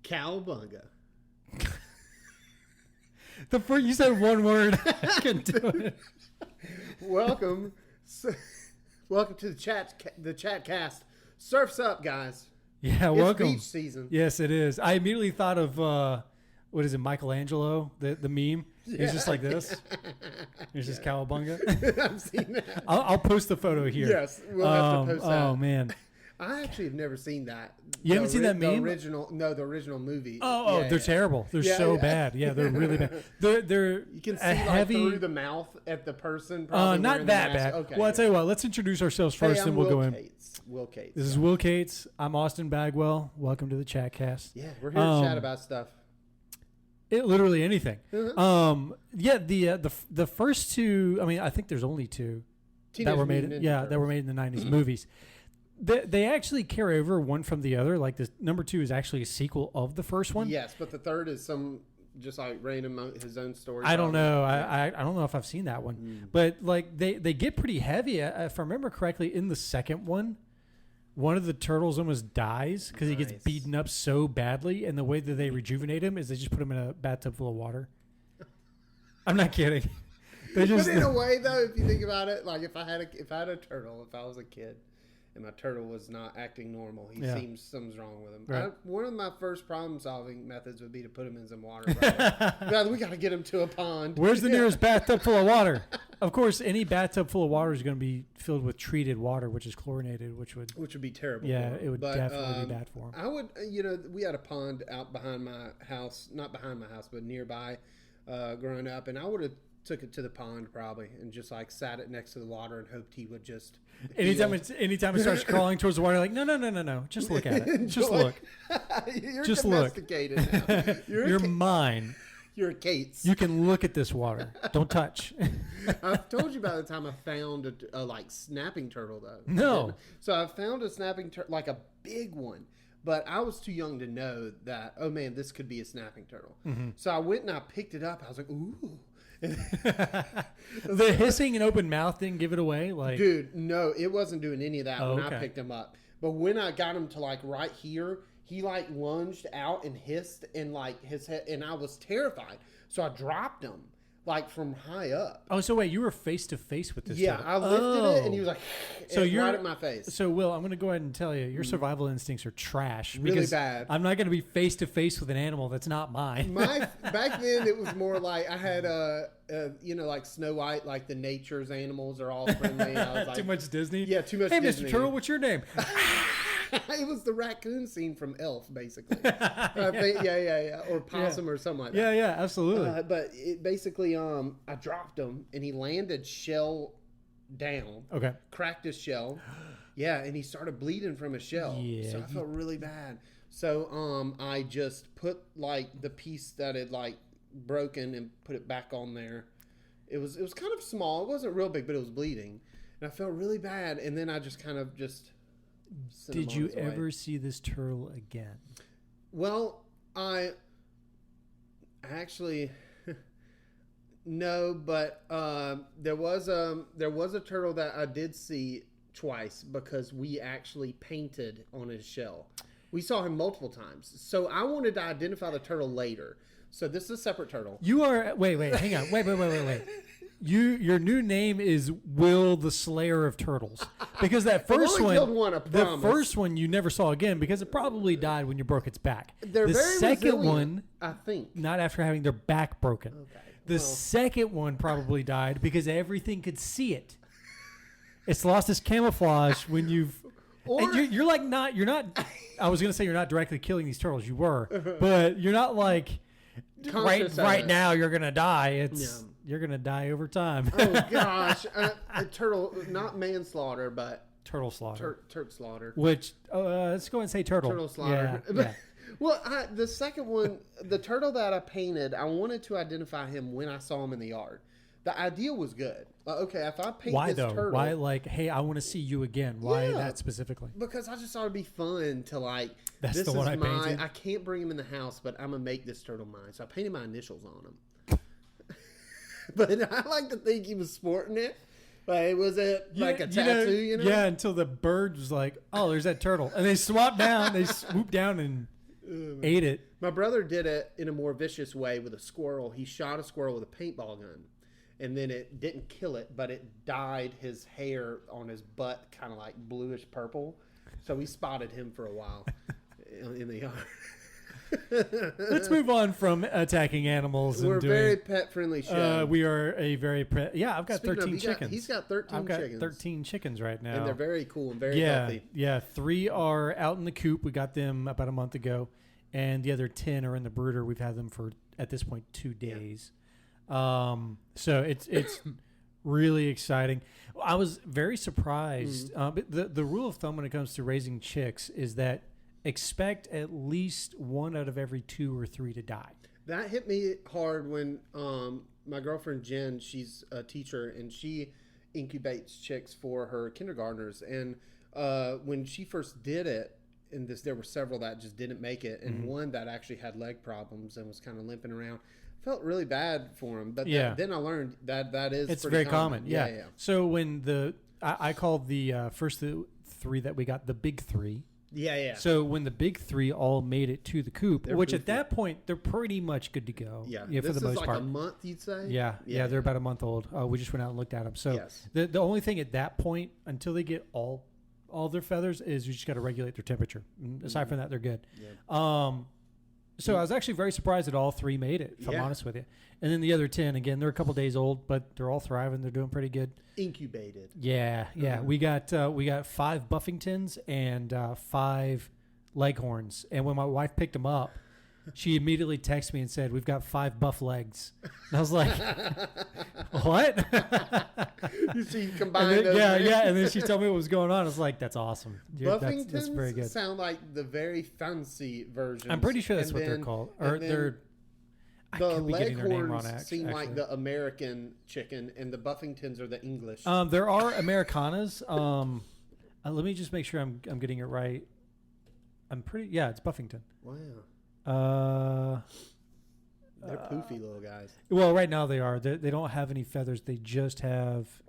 Cowabunga. You said one word. I couldn't do it. Welcome to the chat cast. Surf's up, guys. Yeah, It's welcome. beach season. Yes, it is. I immediately thought of what is it, Michelangelo, the meme. Yeah. He's just like this. He's just cowabunga. I've seen that. I'll post the photo here. Yes, we'll have to post that. Oh man, I actually have never seen that. You haven't seen that meme? The original movie. They're terrible. They're so bad. Yeah, they're really bad. They're you can see heavy through the mouth at the person. Probably not that bad. Okay. Well, I'll tell you what. Let's introduce ourselves first, and we'll go in. Will Cates. This is Will Cates. I'm Austin Bagwell. Welcome to the chat cast. Yeah, we're here to chat about stuff. Literally anything. Mm-hmm. The first two. I mean, I think there's only two that were made. That were made in the '90s movies. They actually carry over one from the other. Like this number 2 is actually a sequel of the first one. Yes, but the third is some just like random his own story. I don't know. I don't know if I've seen that one. But like they get pretty heavy. If I remember correctly, in the second one of the turtles almost dies because he gets beaten up so badly, and the way that they rejuvenate him is they just put him in a bathtub full of water. I'm not kidding. But in a way, though, if you think about it, like if I had a turtle, if I was a kid, and my turtle was not acting normal, something's wrong with him. Right. One of my first problem-solving methods would be to put him in some water. Right? We got to get him to a pond. Where's the nearest bathtub full of water? Of course, any bathtub full of water is going to be filled with treated water, which is chlorinated, which would be terrible. Yeah, it would definitely be bad for him. I would, we had a pond out behind my house, not behind my house, but nearby, growing up, and I would have took it to the pond probably and just like sat it next to the water and hoped he would just anytime it starts crawling towards the water, like no, just look at it. Just look. You're just domesticated look. Now. You're mine. You're a Cates. You can look at this water. Don't touch. I've told you about the time I found a like snapping turtle though. No. So I found a snapping turtle, like a big one. But I was too young to know that, oh man, this could be a snapping turtle. Mm-hmm. So I went and I picked it up. I was like, ooh. The hissing and open mouth didn't give it away? Dude, no, it wasn't doing any of that when I picked him up. But when I got him to like right here, he like lunged out and hissed and like his head, and I was terrified. So I dropped him. Like from high up. Oh, so wait, you were face to face with this? Yeah, turtle. I lifted it, and he was like, so you're right at my face. So, Will, I'm going to go ahead and tell you, your survival instincts are trash. Really bad. I'm not going to be face to face with an animal that's not mine. Back then, it was more like I had like Snow White, like the nature's animals are all friendly. I was like, too much Disney. Yeah, too much. Hey, Disney. Mr. Turtle, what's your name? It was the raccoon scene from Elf, basically. Yeah, or Possum or something like that. Yeah, absolutely. But it basically, I dropped him and he landed shell down. Okay. Cracked his shell. Yeah, and he started bleeding from his shell. Yeah. So I felt really bad. So I just put like the piece that had like broken and put it back on there. It was kind of small. It wasn't real big, but it was bleeding, and I felt really bad. And then I just kind of just. Did you ever see this turtle again? Well, I actually no, but there was a turtle that I did see twice because we actually painted on his shell. We saw him multiple times. So I wanted to identify the turtle later. So this is a separate turtle. You are wait, hang on. Wait. Your new name is Will the Slayer of Turtles. Because that first the first one you never saw again because it probably died when you broke its back. They're the very second resilient, one, I think. not after having their back broken. Okay. The second one probably died because everything could see it. It's lost its camouflage when you've you're not I was going to say you're not directly killing these turtles. You were. But you're not like right now you're going to die. You're going to die over time. Oh, gosh. A turtle, not manslaughter, but... Turtle slaughter. Turtle slaughter. Which, let's go and say turtle. Turtle slaughter. Yeah. Well, the second one, the turtle that I painted, I wanted to identify him when I saw him in the yard. The idea was good. Okay, if I paint this turtle... Why, like, hey, I want to see you again? Why that specifically? Because I just thought it'd be fun to, like... That's the one I painted? I can't bring him in the house, but I'm going to make this turtle mine. So I painted my initials on him. But I like to think he was sporting it. Like, was it like a tattoo, Yeah, until the bird was like, oh, there's that turtle. And they swooped down, and ate it. My brother did it in a more vicious way with a squirrel. He shot a squirrel with a paintball gun, and then it didn't kill it, but it dyed his hair on his butt kind of like bluish purple. So we spotted him for a while in the yard. Let's move on from attacking animals. We're a very pet-friendly show. We are a very Yeah, I've got Speaking 13 of, chickens. He's got 13 I've got chickens. 13 chickens right now. And they're very cool and very healthy. Yeah, 3 are out in the coop. We got them about a month ago. And the other 10 are in the brooder. We've had them for, at this point, 2 days. Yeah. So it's really exciting. I was very surprised. The rule of thumb when it comes to raising chicks is that expect at least 1 out of every 2 or 3 to die. That hit me hard when my girlfriend Jen, she's a teacher, and she incubates chicks for her kindergartners. And when she first did it, there were several that just didn't make it, and one that actually had leg problems and was kind of limping around. Felt really bad for him, but then I learned that is it's pretty very common. Yeah. So when I called the first 3 that we got the big 3. Yeah. So when the big 3 all made it to the coop, which at that point they're pretty much good to go. Yeah, for the most part. A month, you'd say. Yeah, they're about a month old. We just went out and looked at them. So the only thing at that point, until they get all their feathers, is you just got to regulate their temperature. Aside from that, they're good. Yeah. So I was actually very surprised that all 3 made it, if I'm honest with you. And then the other 10, again, they're a couple days old, but they're all thriving. They're doing pretty good. Incubated. Yeah. We got 5 Buffingtons and 5 Leghorns. And when my wife picked them up, she immediately texted me and said, "We've got 5 buff legs." And I was like, "What?" You see, combined. Yeah. And then she told me what was going on. I was like, "That's awesome. Buffingtons that's very good." Sound like the very fancy version. I'm pretty sure that's what they're called. Or they're. The Leghorns seem like the American chicken, and the Buffingtons are the English. There are Americanas. Let me just make sure I'm getting it right. I'm pretty. Yeah, it's Buffington. Wow. They're poofy little guys. Well, right now they are. They don't have any feathers. They just have.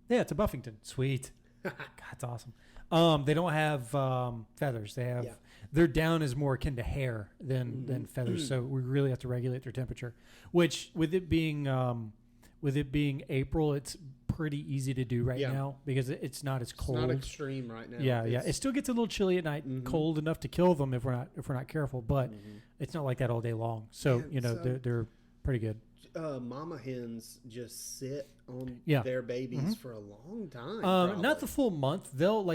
Yeah, it's a Buffington. Sweet. God, that's awesome. They don't have feathers. They have. Yeah. Their down is more akin to hair than feathers. So we really have to regulate their temperature. Which, with it being April, it's pretty easy to do right now because it's not as cold. It's not extreme right now. Yeah. It still gets a little chilly at night, cold enough to kill them if we're not careful. But it's not like that all day long. So they're pretty good. Mama hens just sit on their babies for a long time. Not the full month. They'll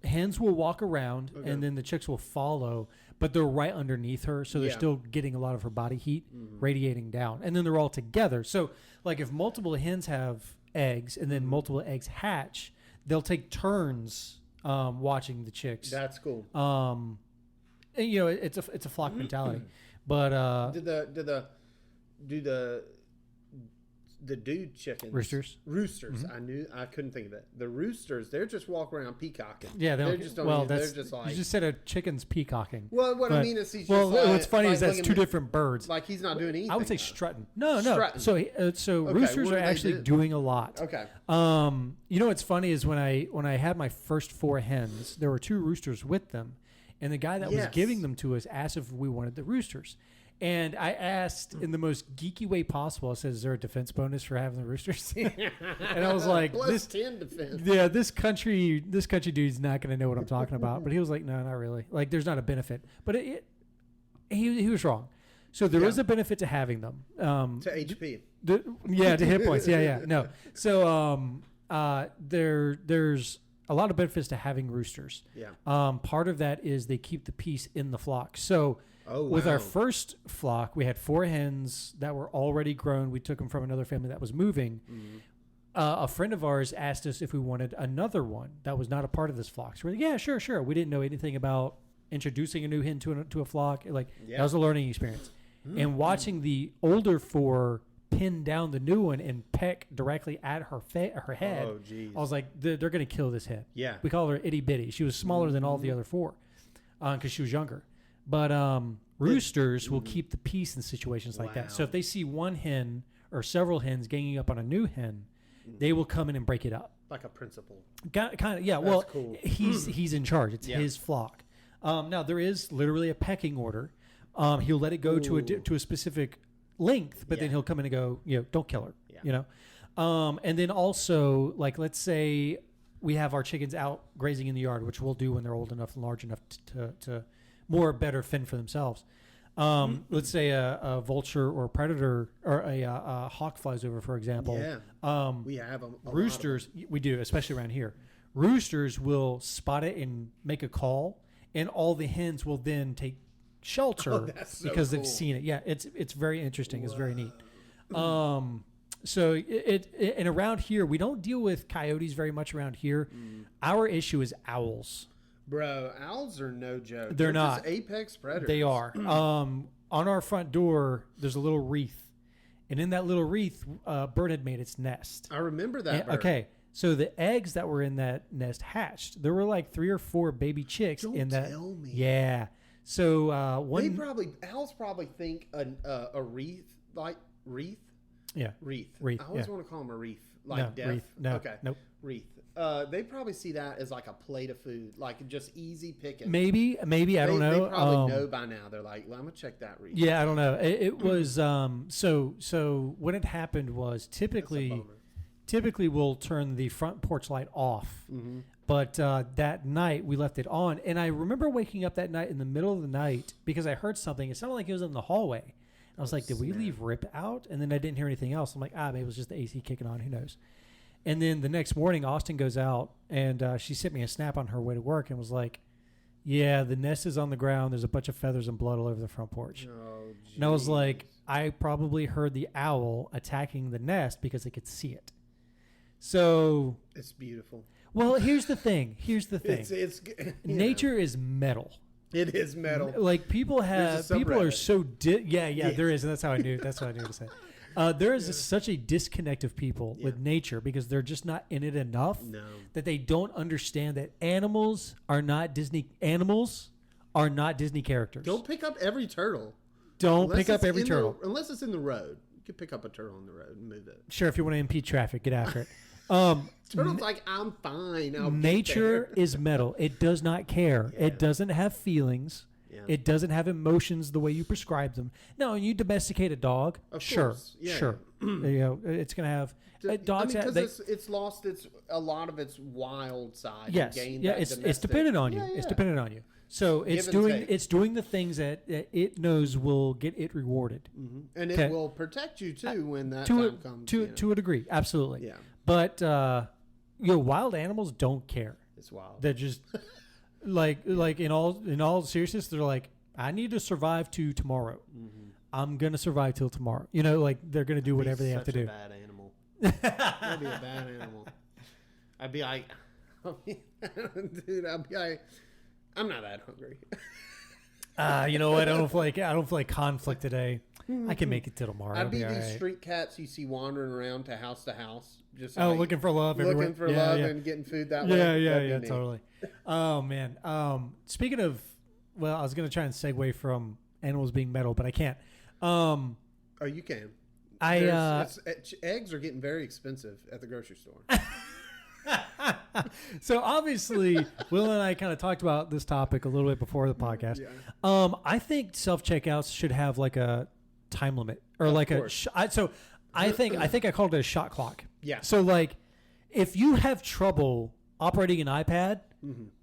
hens will walk around and then the chicks will follow, but they're right underneath her, so they're still getting a lot of her body heat radiating down, and then they're all together. So like if multiple hens have eggs and then multiple eggs hatch, they'll take turns watching the chicks. That's cool. And, it's a flock mentality. But do the dude chickens roosters? I couldn't think of it. The roosters, they're just walking around peacocking. Yeah, they're just like, you just said a chicken's peacocking. Well, what I mean is he's just what's funny is that's 2 different birds. Like he's not doing anything. I would say strutting. No. Strutting. So roosters are actually doing a lot. Okay. What's funny is when I had my first 4 hens, there were 2 roosters with them, and the guy that was giving them to us asked if we wanted the roosters. And I asked in the most geeky way possible. I said, "Is there a defense bonus for having the roosters?" And I was like, Plus 10 defense. Yeah, this country dude's not going to know what I'm talking about. But he was like, "No, not really. Like, there's not a benefit." But he was wrong. So there is a benefit to having them. To HP. To hit points. Yeah. No. So there's a lot of benefits to having roosters. Yeah. Part of that is they keep the peace in the flock. So. With our first flock, we had 4 hens that were already grown. We took them from another family that was moving. A friend of ours asked us if we wanted another one that was not a part of this flock. So we're like, yeah, sure. We didn't know anything about introducing a new hen to a flock. That was a learning experience. And watching the older 4 pin down the new one and peck directly at her head, I was like, they're going to kill this hen. Yeah. We call her itty bitty. She was smaller than all the other 4 because she was younger. But roosters will keep the peace in situations like that. So if they see one hen or several hens ganging up on a new hen, they will come in and break it up. Like a principal. Kind of, yeah. That's cool. He's in charge. It's his flock. Now there is literally a pecking order. He'll let it go to a specific length, but then he'll come in and go, don't kill her. Yeah. And then also, like, let's say we have our chickens out grazing in the yard, which we'll do when they're old enough and large enough to better fend for themselves. Let's say a vulture or a predator or a hawk flies over, for example. Yeah. We have them. Roosters, we do, especially around here. Roosters will spot it and make a call, and all the hens will then take shelter because they've seen it. Yeah, it's very interesting. Whoa. It's very neat. So and around here, we don't deal with coyotes very much around here. Our issue is owls. Bro, owls are no joke. They're not. Just apex predators. They are. On our front door, there's a little wreath. And in that little wreath, a bird had made its nest. I remember that bird. Okay. So the eggs that were in that nest hatched. There were like 3 or 4 baby chicks in that. Don't tell me. Yeah. So owls probably think a wreath, like wreath. Yeah. Wreath. I always want to call them a wreath. Like death. Wreath. No. Okay. Nope. Wreath. They probably see that as like a plate of food, like just easy picking. Maybe. I don't know. They probably know by now. They're like, well, I'm gonna check that wreath. Yeah, I don't know. It was so what had happened was typically we'll turn the front porch light off. Mm-hmm. But that night we left it on, and I remember waking up that night in the middle of the night because I heard something. It sounded like it was in the hallway. I was like, did we leave Rip out? And then I didn't hear anything else. I'm like, maybe it was just the AC kicking on. Who knows? And then the next morning, Austin goes out, and she sent me a snap on her way to work and was like, yeah, the nest is on the ground. There's a bunch of feathers and blood all over the front porch. Oh, and I was like, I probably heard the owl attacking the nest because it could see it. So it's beautiful. Well, here's the thing. It's nature is metal. It is metal. Like people are so there is, and that's how I knew. That's what I knew to say. There is such a disconnect of people with nature because they're just not in it enough that they don't understand that animals are not Disney characters. Don't pick up every turtle. Unless it's in the road. You can pick up a turtle on the road and move it. Sure, if you want to impede traffic, get after it. Turtle's like, I'm fine. Nature is metal. It does not care. Yeah. It doesn't have feelings. Yeah. It doesn't have emotions the way you prescribe them. Now, when you domesticate a dog, sure. It's going to have dogs. Because it's lost a lot of its wild side. Yes, it's dependent on you. It's dependent on you. So it's doing the things that it knows will get it rewarded, and it will protect you too when that time comes. To a degree, absolutely. Yeah. But wild animals don't care. It's wild. They're just like in all seriousness, they're like, I need to survive to tomorrow. Mm-hmm. I'm gonna survive till tomorrow. They're gonna do whatever they have to do. Bad animal. That'd be a bad animal. I'd be like, dude. I'd be like, I'm not that hungry. You know what? I don't feel like conflict today. I can make it till tomorrow. I'd be these street cats you see wandering around to house, just looking for love everywhere. Looking for love and getting food that way. Yeah, totally. Oh man. Speaking of, I was gonna try and segue from animals being metal, but I can't. You can. Eggs are getting very expensive at the grocery store. So obviously, Will and I kind of talked about this topic a little bit before the podcast. Yeah. I think self-checkouts should have like a time limit or like a. I think I called it a shot clock. Yeah. So like, if you have trouble operating an iPad,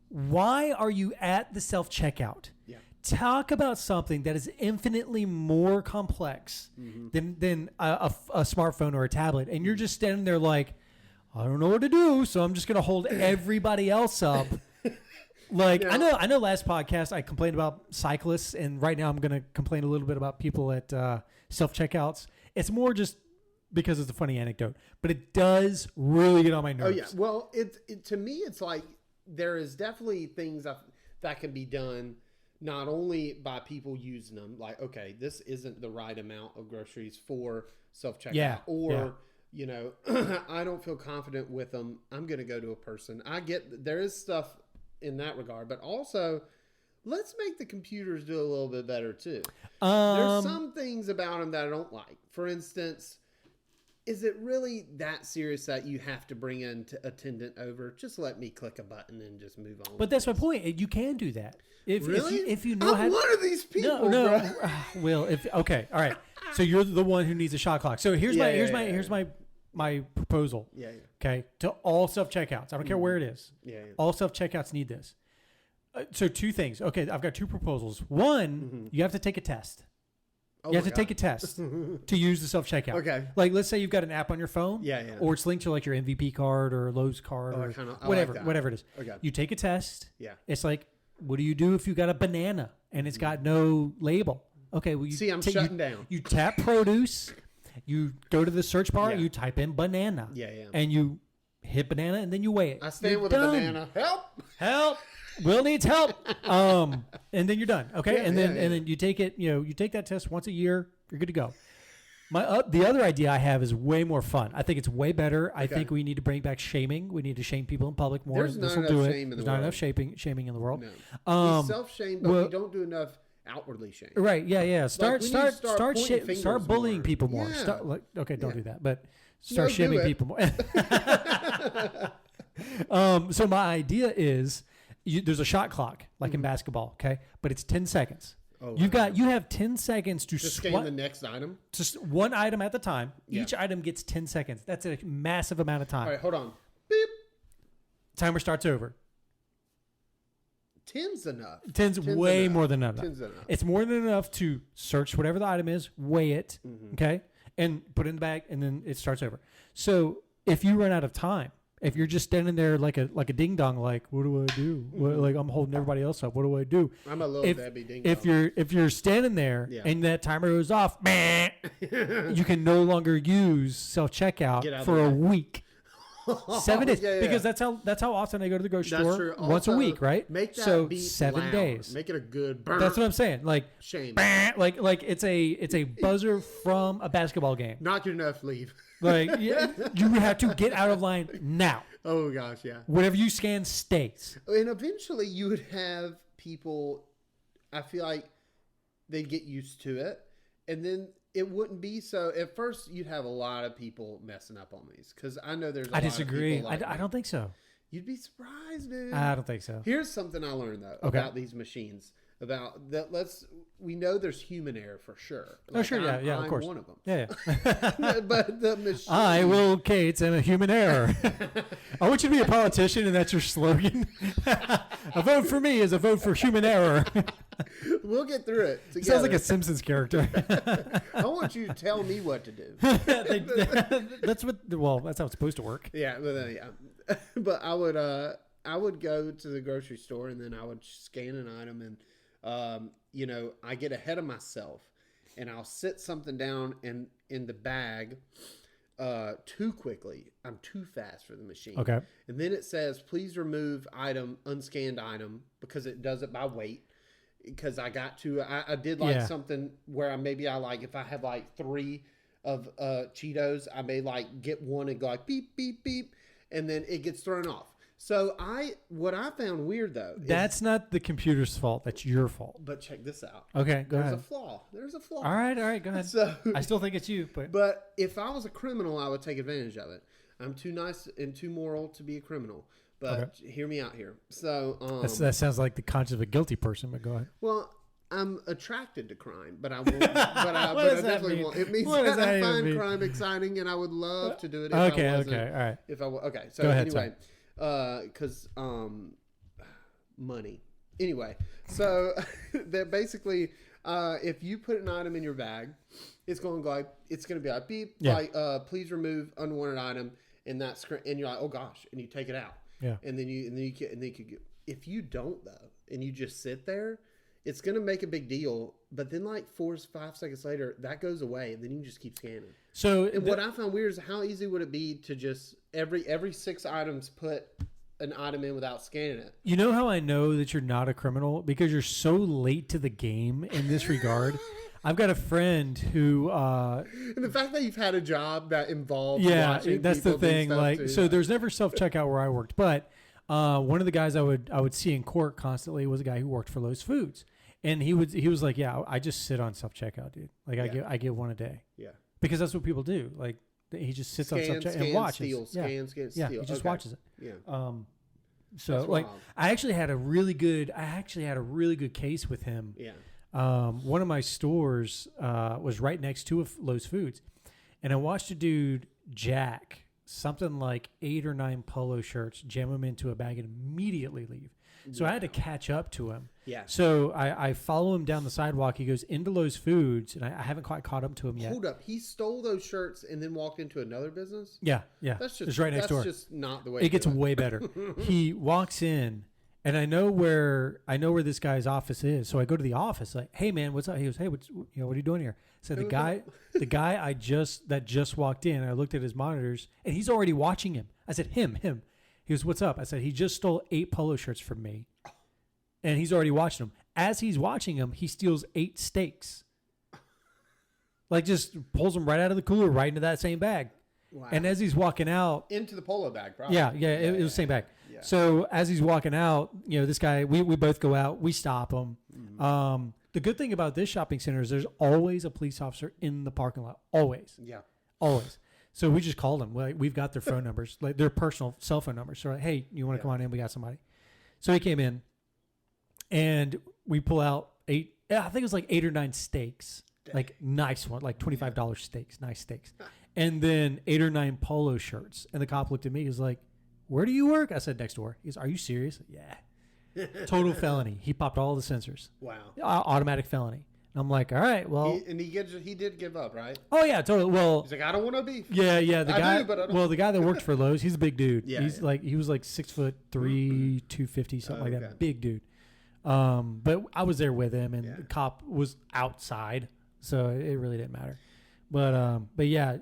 why are you at the self-checkout? Yeah. Talk about something that is infinitely more complex than a smartphone or a tablet, and you're just standing there like, I don't know what to do, so I'm just going to hold everybody else up. I know last podcast I complained about cyclists, and right now I'm going to complain a little bit about people at self-checkouts. It's more just because it's a funny anecdote, but it does really get on my nerves. Oh, yeah. Well, to me, it's like there is definitely things that can be done not only by people using them, like, okay, this isn't the right amount of groceries for self-checkout, I don't feel confident with them. I'm going to go to a person. I get there is stuff in that regard, but also let's make the computers do a little bit better too. There's some things about them that I don't like. For instance, is it really that serious that you have to bring an attendant over? Just let me click a button and just move on. But that's my point. You can do that. Really? If you know I'm one of these people. No. Will, okay, all right. So you're the one who needs a shot clock. So here's my proposal. Yeah. Okay, to all self checkouts. I don't care where it is. Yeah. All self checkouts need this. So 2 things. Okay, I've got 2 proposals. One, you have to take a test. You have to take a test to use the self checkout. Okay. Like, let's say you've got an app on your phone. Yeah. Or it's linked to like your MVP card or Lowe's card or whatever it is. Okay. You take a test. Yeah. It's like, what do you do if you got a banana and it's got no label? Okay. Well, I'm shutting down. You tap produce. You go to the search bar. Yeah. You type in banana. Yeah. And you hit banana and then you weigh it. I stand with a banana. Help. Will needs help. And then you're done. Okay. Yeah, and then you take it, you take that test once a year, you're good to go. The other idea I have is way more fun. I think it's way better. I think we need to bring back shaming. We need to shame people in public more. There's not enough shame in the world. There's not enough shaming in the world. No. We self-shame, but we don't do enough outwardly shame. Right. Yeah. Start bullying more. people more. Yeah. Don't do that. But start shaming people more. So my idea is, there's a shot clock like in basketball, okay? But it's 10 seconds. Oh, you have 10 seconds to scan the next item. Just one item at the time. Yeah. Each item gets 10 seconds. That's a massive amount of time. All right, hold on. Beep. Timer starts over. 10's enough. 10's way more than enough. 10's enough. It's more than enough to search whatever the item is, weigh it, okay, and put it in the bag, and then it starts over. So if you run out of time, if you're just standing there like a ding dong, like, what do I do? Like, I'm holding everybody else up. What do I do? I'm a little Debbie ding dong. If you're standing there and that timer goes off, you can no longer use self checkout for a week. 7 days, because that's how often I go to the grocery store. Once a week, right? Make that beat 7 loud. days. Make it a good burn. That's what I'm saying. Like shame. Like it's a buzzer from a basketball game. Not good enough. Leave. Like you have to get out of line now. Oh gosh, yeah. Whatever you scan stays. And eventually, you would have people. I feel like they'd get used to it, and then it wouldn't be so. At first, you'd have a lot of people messing up on these because I know there's. I disagree. Lot of people I don't think so. You'd be surprised, dude. I don't think so. Here's something I learned though about these machines. About that, we know there's human error for sure. Like, sure, I'm of course. One of them. Yeah. But the machine. I, Will Cates, am a human error. I want you to be a politician, and that's your slogan. A vote for me is a vote for human error. We'll get through it together. Sounds like a Simpsons character. I want you to tell me what to do. That's how it's supposed to work. Yeah, but I would go to the grocery store and then I would scan an item and I get ahead of myself and I'll sit something down in the bag too quickly. I'm too fast for the machine. Okay. And then it says, please remove unscanned item, because it does it by weight. Because I did something where if I have like 3 of Cheetos, I may like get one and go like beep, beep, beep, and then it gets thrown off. So what I found weird though, that's not the computer's fault. That's your fault. But check this out. Okay, go ahead. There's a flaw. All right, go ahead. So I still think it's you, but if I was a criminal, I would take advantage of it. I'm too nice and too moral to be a criminal. But hear me out here. So that sounds like the conscience of a guilty person. But go ahead. Well, I'm attracted to crime, but I won't. But I definitely won't. It means that I find crime exciting, and I would love to do it. If I wasn't, all right. If I okay, so go ahead, anyway, because money. Anyway, so that basically, if you put an item in your bag, it's going to go like it's going to be like beep, like please remove unwanted item, and you're like, oh gosh, and you take it out. Yeah. And then you could if you don't though, and you just sit there, it's gonna make a big deal. But then like 4 or 5 seconds later, that goes away, and then you just keep scanning. So what I found weird is how easy would it be to just every 6 items put an item in without scanning it. You know how I know that you're not a criminal? Because you're so late to the game in this regard. I've got a friend who, and the fact that you've had a job that involves that's the thing. Like, too, so there's never self checkout where I worked, but one of the guys I would see in court constantly was a guy who worked for Lowe's Foods, and he was like, yeah, I just sit on self checkout, dude. Like I get one a day. Yeah, because that's what people do. Like He just sits on self-checkout and watches. Scan, steal. He just watches it. Yeah. So That's like wild. I actually had a really good case with him. Yeah. One of my stores was right next to Lowe's Foods, and I watched a dude jack something like 8 or 9 polo shirts, jam them into a bag, and immediately leave. So I had to catch up to him. Yeah. So I follow him down the sidewalk. He goes into Lowe's Foods, and I haven't quite caught up to him yet. Hold up. He stole those shirts and then walked into another business? Yeah. That's just it's right next door. That's just not the way It gets way better. He walks in, and I know where this guy's office is. So I go to the office, like, "Hey man, what's up?" He goes, "Hey, what are you doing here?" I said, "The guy that just walked in." I looked at his monitors, and he's already watching him. I said, "Him." He goes, "What's up?" I said, "He just stole 8 polo shirts from me, and he's already watching them." As he's watching them, he steals 8 steaks. Like, just pulls them right out of the cooler, right into that same bag. Wow. And as he's walking out, into the polo bag, probably. yeah, it was the same bag. Yeah. So as he's walking out, this guy, we both go out, we stop him. Mm-hmm. The good thing about this shopping center is there's always a police officer in the parking lot. Always. Yeah. Always. So we just called them. We've got their phone numbers, like their personal cell phone numbers. So, hey, you want to come on in? We got somebody. So he came in, and we pull out 8. I think it was like 8 or 9 steaks, like nice one, like $25 steaks, nice steaks, and then 8 or 9 polo shirts. And the cop looked at me. He was like, "Where do you work?" I said, "Next door." He goes, "Are you serious?" Yeah. Total felony. He popped all the sensors. Wow. Automatic felony. And I'm like, all right, well. He did give up, right? Oh yeah, totally. Well, he's like, "I don't want no beef." Yeah. The guy. do, but I don't. Well, the guy that worked for Lowe's, he's a big dude. Yeah, He's like, he was like 6'3", 250, something like that. Big dude. But I was there with him, and the cop was outside, so it really didn't matter. But yeah.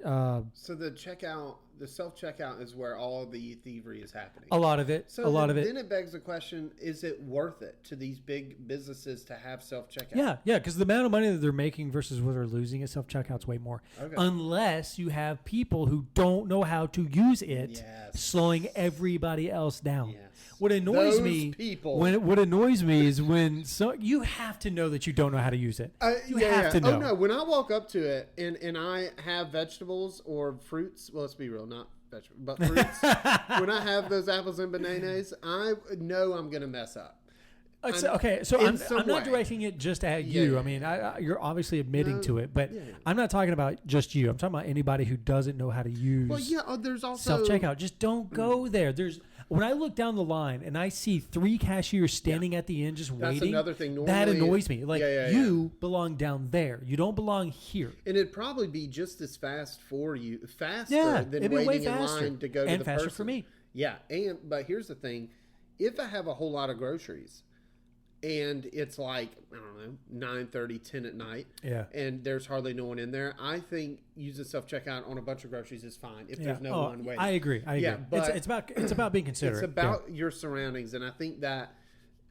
So the self-checkout is where all the thievery is happening. A lot of it. Then it begs the question: is it worth it to these big businesses to have self-checkout? Yeah, because the amount of money that they're making versus what they're losing at self-checkout's way more. Okay. Unless you have people who don't know how to use it, slowing everybody else down. Yes. What annoys Those me people. what annoys me is when you have to know that you don't know how to use it. You have to know. Oh no, when I walk up to it and I have vegetables or fruits, well, let's be real, not vegetables, but fruits. When I have those apples and bananas, I know I'm gonna mess up. Okay, so I'm not directing it just at you. Yeah. I mean, you're obviously admitting to it, but I'm not talking about just you. I'm talking about anybody who doesn't know how to use. Well, there's also self-checkout. Just don't go there. When I look down the line and I see 3 cashiers standing at the end just waiting, that's another thing. Normally, that annoys me. Like, you belong down there. You don't belong here. And it'd probably be just as fast for you, faster than it'd be waiting way in faster. line to go to and the faster person. for me. Yeah, but here's the thing: if I have a whole lot of groceries, and it's like, I don't know, 9:30, 10 at night, and there's hardly no one in there, I think using self-checkout on a bunch of groceries is fine if there's no one waiting. I agree. Yeah, but it's about being considerate. It's about your surroundings, and I think that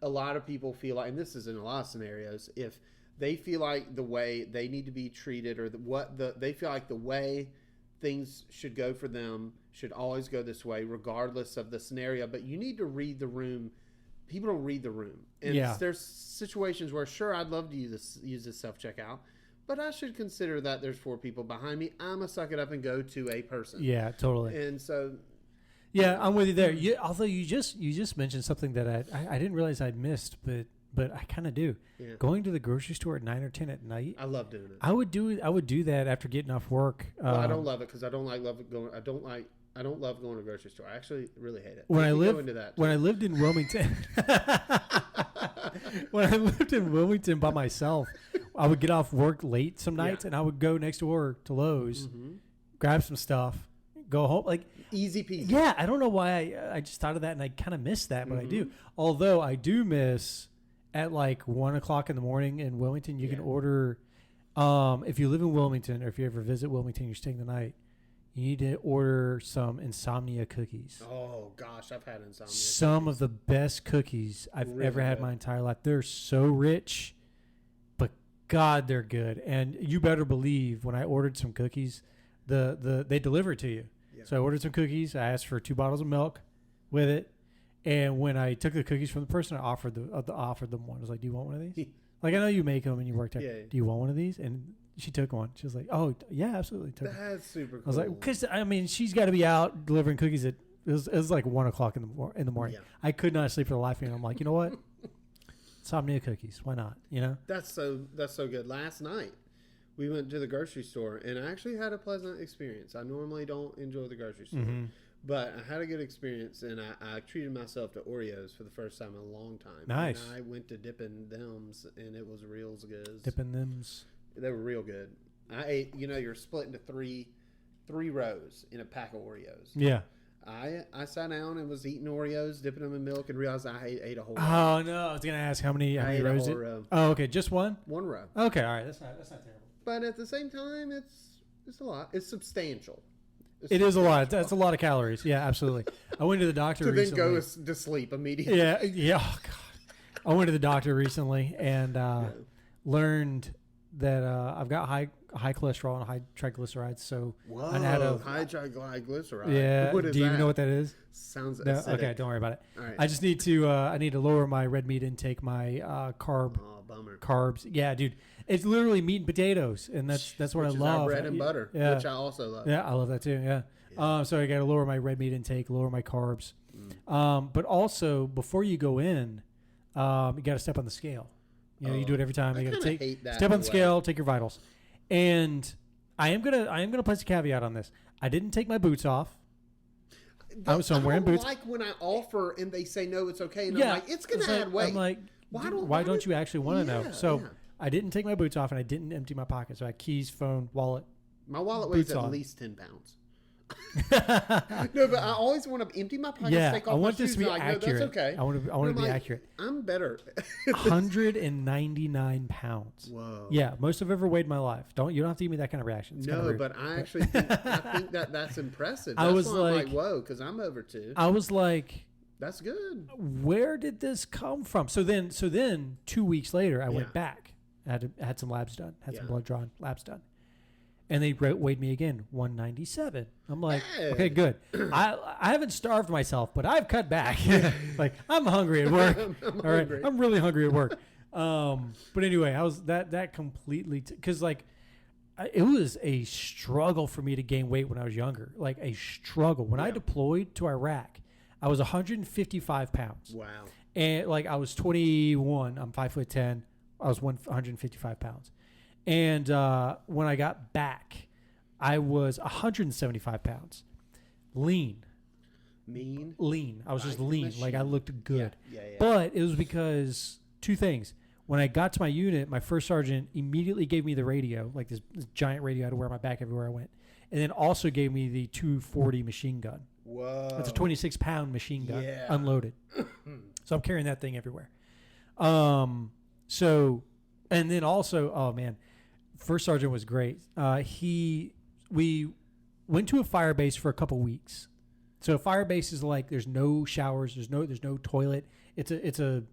a lot of people feel like, and this is in a lot of scenarios, if they feel like the way they need to be treated or they feel like the way things should go for them should always go this way regardless of the scenario, but you need to read the room. People don't read the room. And there's situations where, sure, I'd love to use this self-checkout, but I should consider that there's 4 people behind me. I'm going to suck it up and go to a person. Yeah, totally. And so... Yeah, I'm with you there. Although you just mentioned something that I didn't realize I'd missed, but I kind of do. Yeah. Going to the grocery store at 9 or 10 at night. I love doing it. I would do that after getting off work. Well, I don't love it because I don't love going to the grocery store. I actually really hate it. When I lived in Wilmington, when I lived in Wilmington by myself, I would get off work late some nights, and I would go next door to Lowe's, grab some stuff, go home. Like easy peasy. Yeah, I don't know why I just thought of that, and I kind of missed that, but I do. Although I do miss at like 1 o'clock in the morning in Wilmington, you can order. If you live in Wilmington, or if you ever visit Wilmington, you're staying the night. You need to order some insomnia cookies. Oh, gosh, I've had insomnia Some of the best cookies I've ever had my entire life. They're so rich, but God, they're good. And you better believe when I ordered some cookies, they deliver it to you. Yeah. So I ordered some cookies. I asked for 2 bottles of milk with it. And when I took the cookies from the person, I offered them one. I was like, "Do you want one of these?" Like, I know you make them and you work there. Yeah. Do you want one of these? And She took one. She was like, "Oh yeah, absolutely." Took That's super cool. I was like, because I mean, she's got to be out delivering cookies at it was like 1:00 in the morning. Yeah. I could not sleep for the life of me. And I'm like, you know what? Insomnia cookies. Why not? You know. That's so good. Last night we went to the grocery store and I actually had a pleasant experience. I normally don't enjoy the grocery store, but I had a good experience and I treated myself to Oreos for the first time in a long time. Nice. And I went to Dippin' Them's and it was real good. Dippin' Them's. They were real good. I ate. You're split into three rows in a pack of Oreos. Yeah. I sat down and was eating Oreos, dipping them in milk, and realized I ate a whole row. Oh no! I was gonna ask how many rows it. Row. Oh, okay, just one. One row. Okay, all right. That's not terrible. But at the same time, it's a lot. It's substantial. It is a lot. That's a lot of calories. Yeah, absolutely. I went to the doctor to recently. then go to sleep immediately. Yeah, yeah. Oh god. I went to the doctor recently and learned that I've got high cholesterol and high triglycerides. So whoa, high triglyceride. Yeah. What is do you that? know what that is? Sounds no, acidic. okay. Don't worry about it. All right. I just need to lower my red meat intake, my bummer. carbs. Yeah, dude. It's literally meat and potatoes, and that's what which I is love. Our bread and butter, yeah. which I also love. Yeah, I love that too. Yeah. So I got to lower my red meat intake, lower my carbs. But also before you go in, you got to step on the scale. You do it every time. You got to step on the scale, take your vitals. And I am gonna place a caveat on this. I didn't take my boots off. So I'm wearing boots. Like when I offer and they say no, it's okay. And I'm like, it's gonna add weight. I'm like, why don't you actually want to know? So I didn't take my boots off and I didn't empty my pockets. So I had keys, phone, wallet. My wallet weighs at least 10 pounds. No, but I always want to empty my pockets, take off I want my this shoes. to be Like, accurate. No, that's okay. I want to be accurate. I'm better. 199 pounds. Whoa. Yeah, most I've ever weighed in my life. You don't have to give me that kind of reaction. It's no, but I actually think that's impressive. That's I was why I'm like, whoa, because I'm over 2. I was like, that's good. Where did this come from? So then 2 weeks later, I went back. I had some labs done, had some blood drawn, labs done. And they weighed me again, 197. I'm like, okay, good. I haven't starved myself, but I've cut back. Like, I'm hungry at work. All right, I'm really hungry at work. But anyway, I was that completely because it was a struggle for me to gain weight when I was younger. Like a struggle. When I deployed to Iraq, I was 155 pounds. Wow. And I was 21. I'm 5'10". I was 155 pounds. And when I got back, I was 175 pounds. Lean. Lean. I was just lean. Machine. Like I looked good. Yeah. But it was because 2 things. When I got to my unit, my first sergeant immediately gave me the radio, like this giant radio I had to wear on my back everywhere I went. And then also gave me the 240 machine gun. Whoa. It's a 26-pound machine gun, unloaded. So I'm carrying that thing everywhere. And then also, oh man, first sergeant was great. We went to a fire base for a couple weeks. So a fire base is like there's no showers, there's no toilet. It's a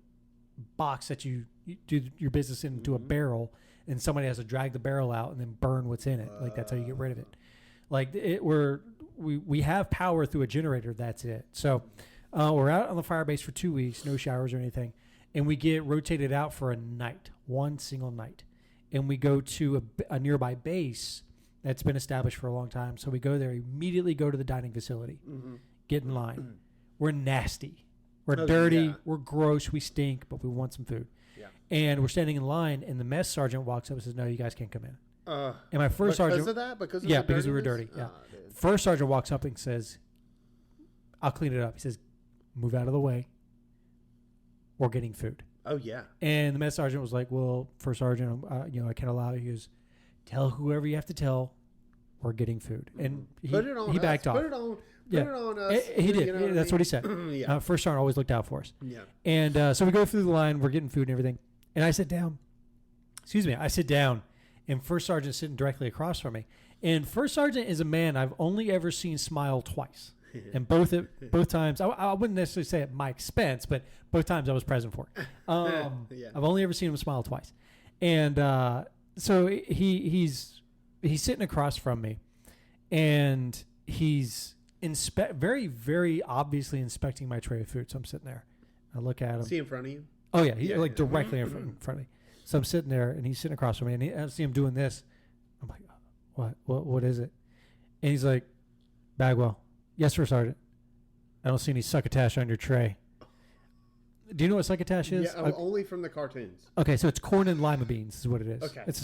box that you do your business into a barrel, and somebody has to drag the barrel out and then burn what's in it. Like that's how you get rid of it. Like we have power through a generator. That's it. So we're out on the fire base for 2 weeks, no showers or anything, and we get rotated out for a night, one single night. And we go to a nearby base that's been established for a long time. So we go there, immediately go to the dining facility, get in line. We're nasty. We're dirty. We're gross. We stink, but we want some food. Yeah. And we're standing in line, and the mess sergeant walks up and says, "No, you guys can't come in." And my first sergeant... Because of that? Because we were dirty. Yeah. First sergeant walks up and says, "I'll clean it up." He says, "Move out of the way. We're getting food." Oh, yeah. And the mess sergeant was like, "Well, first sergeant, I can't allow it." He goes, "Tell whoever you have to tell, we're getting food." And he backed off. Put it on us. He did. That's what he said. First sergeant always looked out for us. Yeah. And so we go through the line. We're getting food and everything. And I sit down. I sit down. And first sergeant's sitting directly across from me. And first sergeant is a man I've only ever seen smile twice. And both times, I wouldn't necessarily say at my expense, but both times I was present for. I've only ever seen him smile twice. And so he's sitting across from me, and he's very, very obviously inspecting my tray of food. So I'm sitting there. I look at him. Is he in front of you? Oh, yeah. He's directly in front of me. So I'm sitting there, and he's sitting across from me, and I see him doing this. What is it? And he's like, Bagwell. Yes, sir, Sergeant. I don't see any succotash on your tray. Do you know what succotash is? Yeah, only from the cartoons. Okay, so it's corn and lima beans is what it is. Okay. It's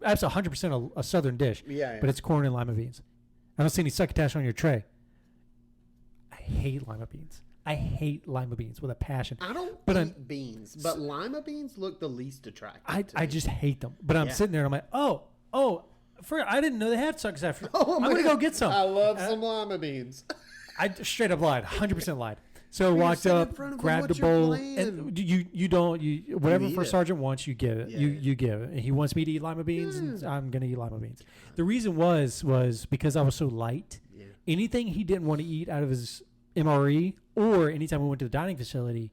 100% a southern dish. Yeah. But it's corn and lima beans. I don't see any succotash on your tray. I hate lima beans. I hate lima beans with a passion. I don't eat beans, but lima beans look the least attractive. I just hate them. But I'm sitting there and I'm like, I didn't know they had succotash. I'm going to go get some. I love some lima beans. I straight up lied, 100% lied. So I walked up, grabbed a bowl, and whatever first sergeant wants, you give it. You give it. And he wants me to eat lima beans, and I'm gonna eat lima beans. The reason was because I was so light. Yeah. Anything he didn't want to eat out of his MRE, or anytime we went to the dining facility,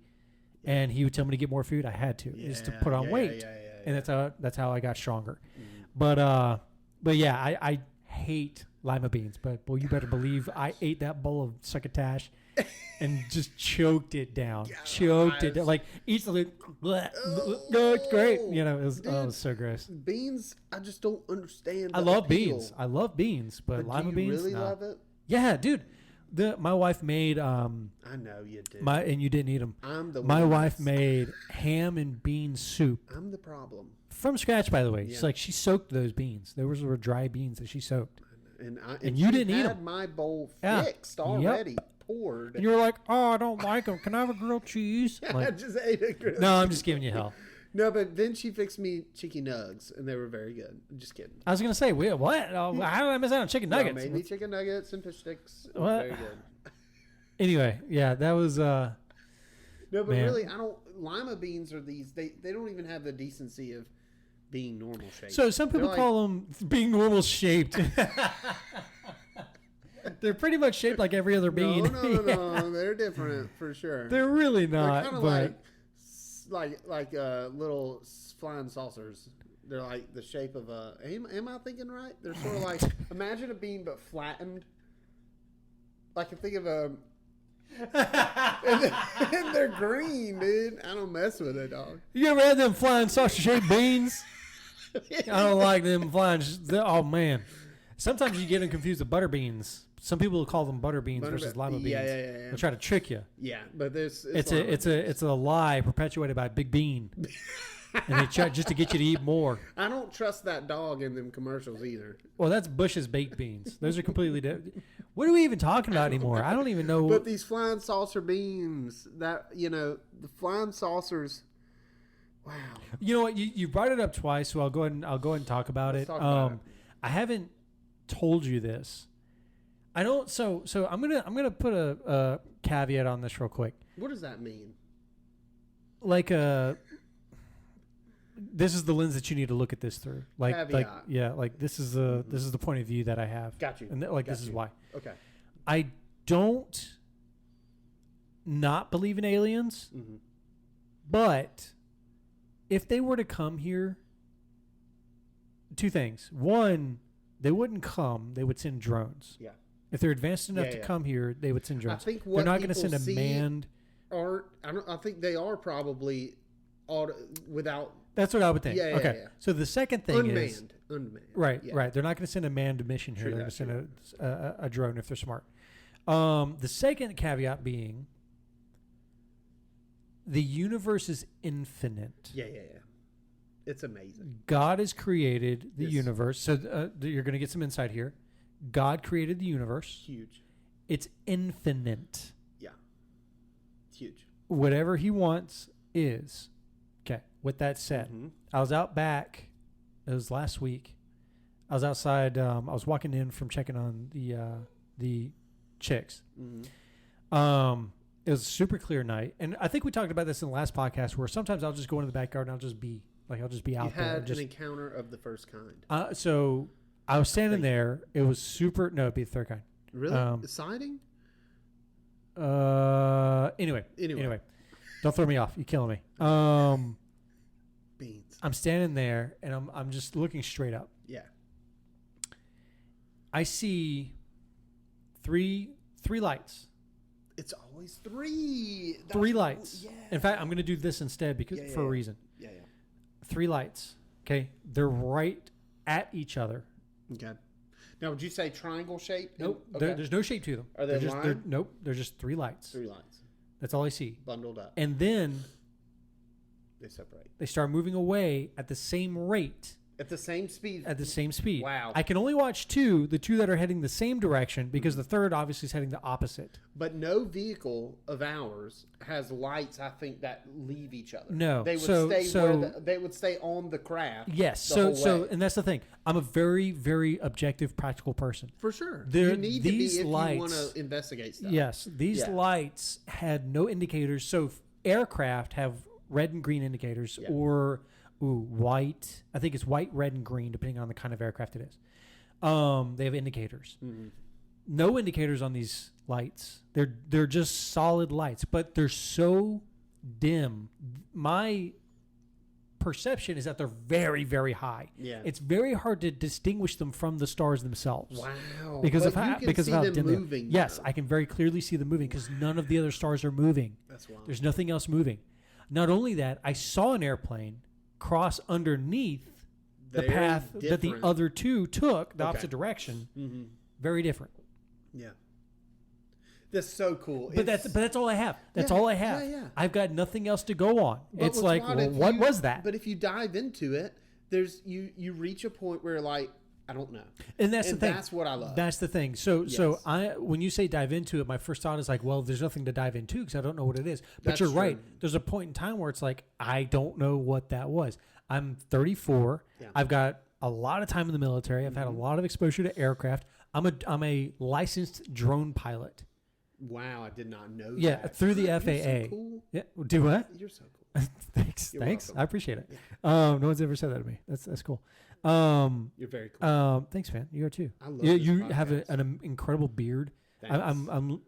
and he would tell me to get more food, I had to, is to put on weight, and that's how I got stronger. Mm. But yeah, I hate lima beans, but boy, you better believe I ate that bowl of succotash. And just choked it down. Like each of the it's great. You know, it was so gross. Beans, I just don't understand. I love beans. But lima beans. Do you really love it? Yeah, dude. My wife made I know you did. And you didn't eat them. My wife made ham and bean soup. I'm the problem. From scratch, by the way. Yeah. She soaked those beans. There were dry beans that she soaked. And you didn't eat them. My bowl fixed already. Yep. Poured. And you were like, oh, I don't like them. Can I have a grilled cheese? I just ate a grilled cheese. No, I'm just giving you hell. No, but then she fixed me chicken nugs, and they were very good. I'm just kidding. I was going to say, what? How did I miss out on chicken nuggets? Made me chicken nuggets and fish sticks. What? Very good. Anyway, yeah, that was... No, but really, I don't... Lima beans are these... They don't even have the decency of being normal shaped. So some people call them being normal shaped. They're pretty much shaped like every other bean. No. They're different for sure. They're really not. They're kind of like little flying saucers. They're like the shape of a... Am I thinking right? They're sort of like... Imagine a bean but flattened. Like I think of a... and they're green, dude. I don't mess with it, dog. You ever had them flying saucer-shaped beans? I don't like them flying... Oh, man. Sometimes you get them confused with butter beans. Some people call them butter beans versus lima beans. Yeah. They try to trick you. Yeah, but it's a lie perpetuated by Big Bean, and they try just to get you to eat more. I don't trust that dog in them commercials either. Well, that's Bush's baked beans. Those are completely different. What are we even talking about anymore? I don't even know. But these flying saucer beans, the flying saucers. Wow. You know what? You brought it up twice, so I'll go ahead and talk about it. Talk about it. I haven't told you this. I don't. So I'm gonna put a caveat on this real quick. What does that mean? Like this is the lens that you need to look at this through. Like this is the point of view that I have. Got you. And this is why. Okay. I don't not believe in aliens, but if they were to come here, two things. One, they wouldn't come. They would send drones. Yeah. If they're advanced enough to come here, they would send drones. I think they're not going to send a manned. I think they are probably without. That's what I would think. Yeah, okay. Yeah. So the second thing is unmanned. Right. They're not going to send a manned mission here. They're going to send a drone if they're smart. The second caveat being, the universe is infinite. Yeah. It's amazing. God has created the universe. So you're going to get some insight here. God created the universe. Huge. It's infinite. Yeah. It's huge. Whatever he wants is. Okay. With that said, I was out back. It was last week. I was outside. I was walking in from checking on the chicks. It was a super clear night. And I think we talked about this in the last podcast where sometimes I'll just go into the backyard and I'll just be out there. You had an encounter of the first kind. So I was standing there. It was super. No, it'd be the third kind. Really? Sighting? Anyway. Don't throw me off. You're killing me. Beans. I'm standing there and I'm just looking straight up. Yeah. I see three lights. It's always three. Three lights. Yeah. In fact, I'm going to do this instead for a reason. Yeah. 3 lights. Okay. They're right at each other. Okay. Now, would you say triangle shape? Nope. Okay. There's no shape to them. Are they they're nope. They're just 3 lights. 3 lights. That's all I see. Bundled up. And then They separate. they start moving away at the same rate. At the same speed? At the same speed. Wow. I can only watch 2, the 2 that are heading the same direction, because the third obviously is heading the opposite. But no vehicle of ours has lights, I think, that leave each other. No. They would stay on the craft. Yes. The whole way. And that's the thing. I'm a very, very objective, practical person. For sure. You need to be if you want to investigate stuff. Yes. These lights had no indicators. So aircraft have red and green indicators, or white. I think it's white, red, and green, depending on the kind of aircraft it is. They have indicators. Mm-hmm. No indicators on these lights. They're just solid lights, but they're so dim. My perception is that they're very, very high. Yeah. It's very hard to distinguish them from the stars themselves. Wow. Because of how dim they are. Moving. Yes, I can very clearly see them moving because none of the other stars are moving. That's wild. There's nothing else moving. Not only that, I saw an airplane cross underneath the path that the other 2 took, the opposite direction. Mm-hmm. Very different. Yeah. That's so cool. But that's all I have. That's all I have. Yeah. I've got nothing else to go on. But it's like, well, what was that? But if you dive into it, you reach a point where like, I don't know. And that's the thing. That's what I love. That's the thing. So when you say dive into it, my first thought is like, well, there's nothing to dive into because I don't know what it is. But you're right. There's a point in time where it's like, I don't know what that was. I'm 34. Yeah. I've got a lot of time in the military. I've had a lot of exposure to aircraft. I'm a licensed drone pilot. Wow, I did not know that. Yeah, through the FAA. You're so cool. Yeah, do what? You're so cool. Thanks. You're Thanks. welcome. I appreciate it. No one's ever said that to me. That's cool. You're very cool. Thanks, man. You are too. I love you have an incredible beard. I'm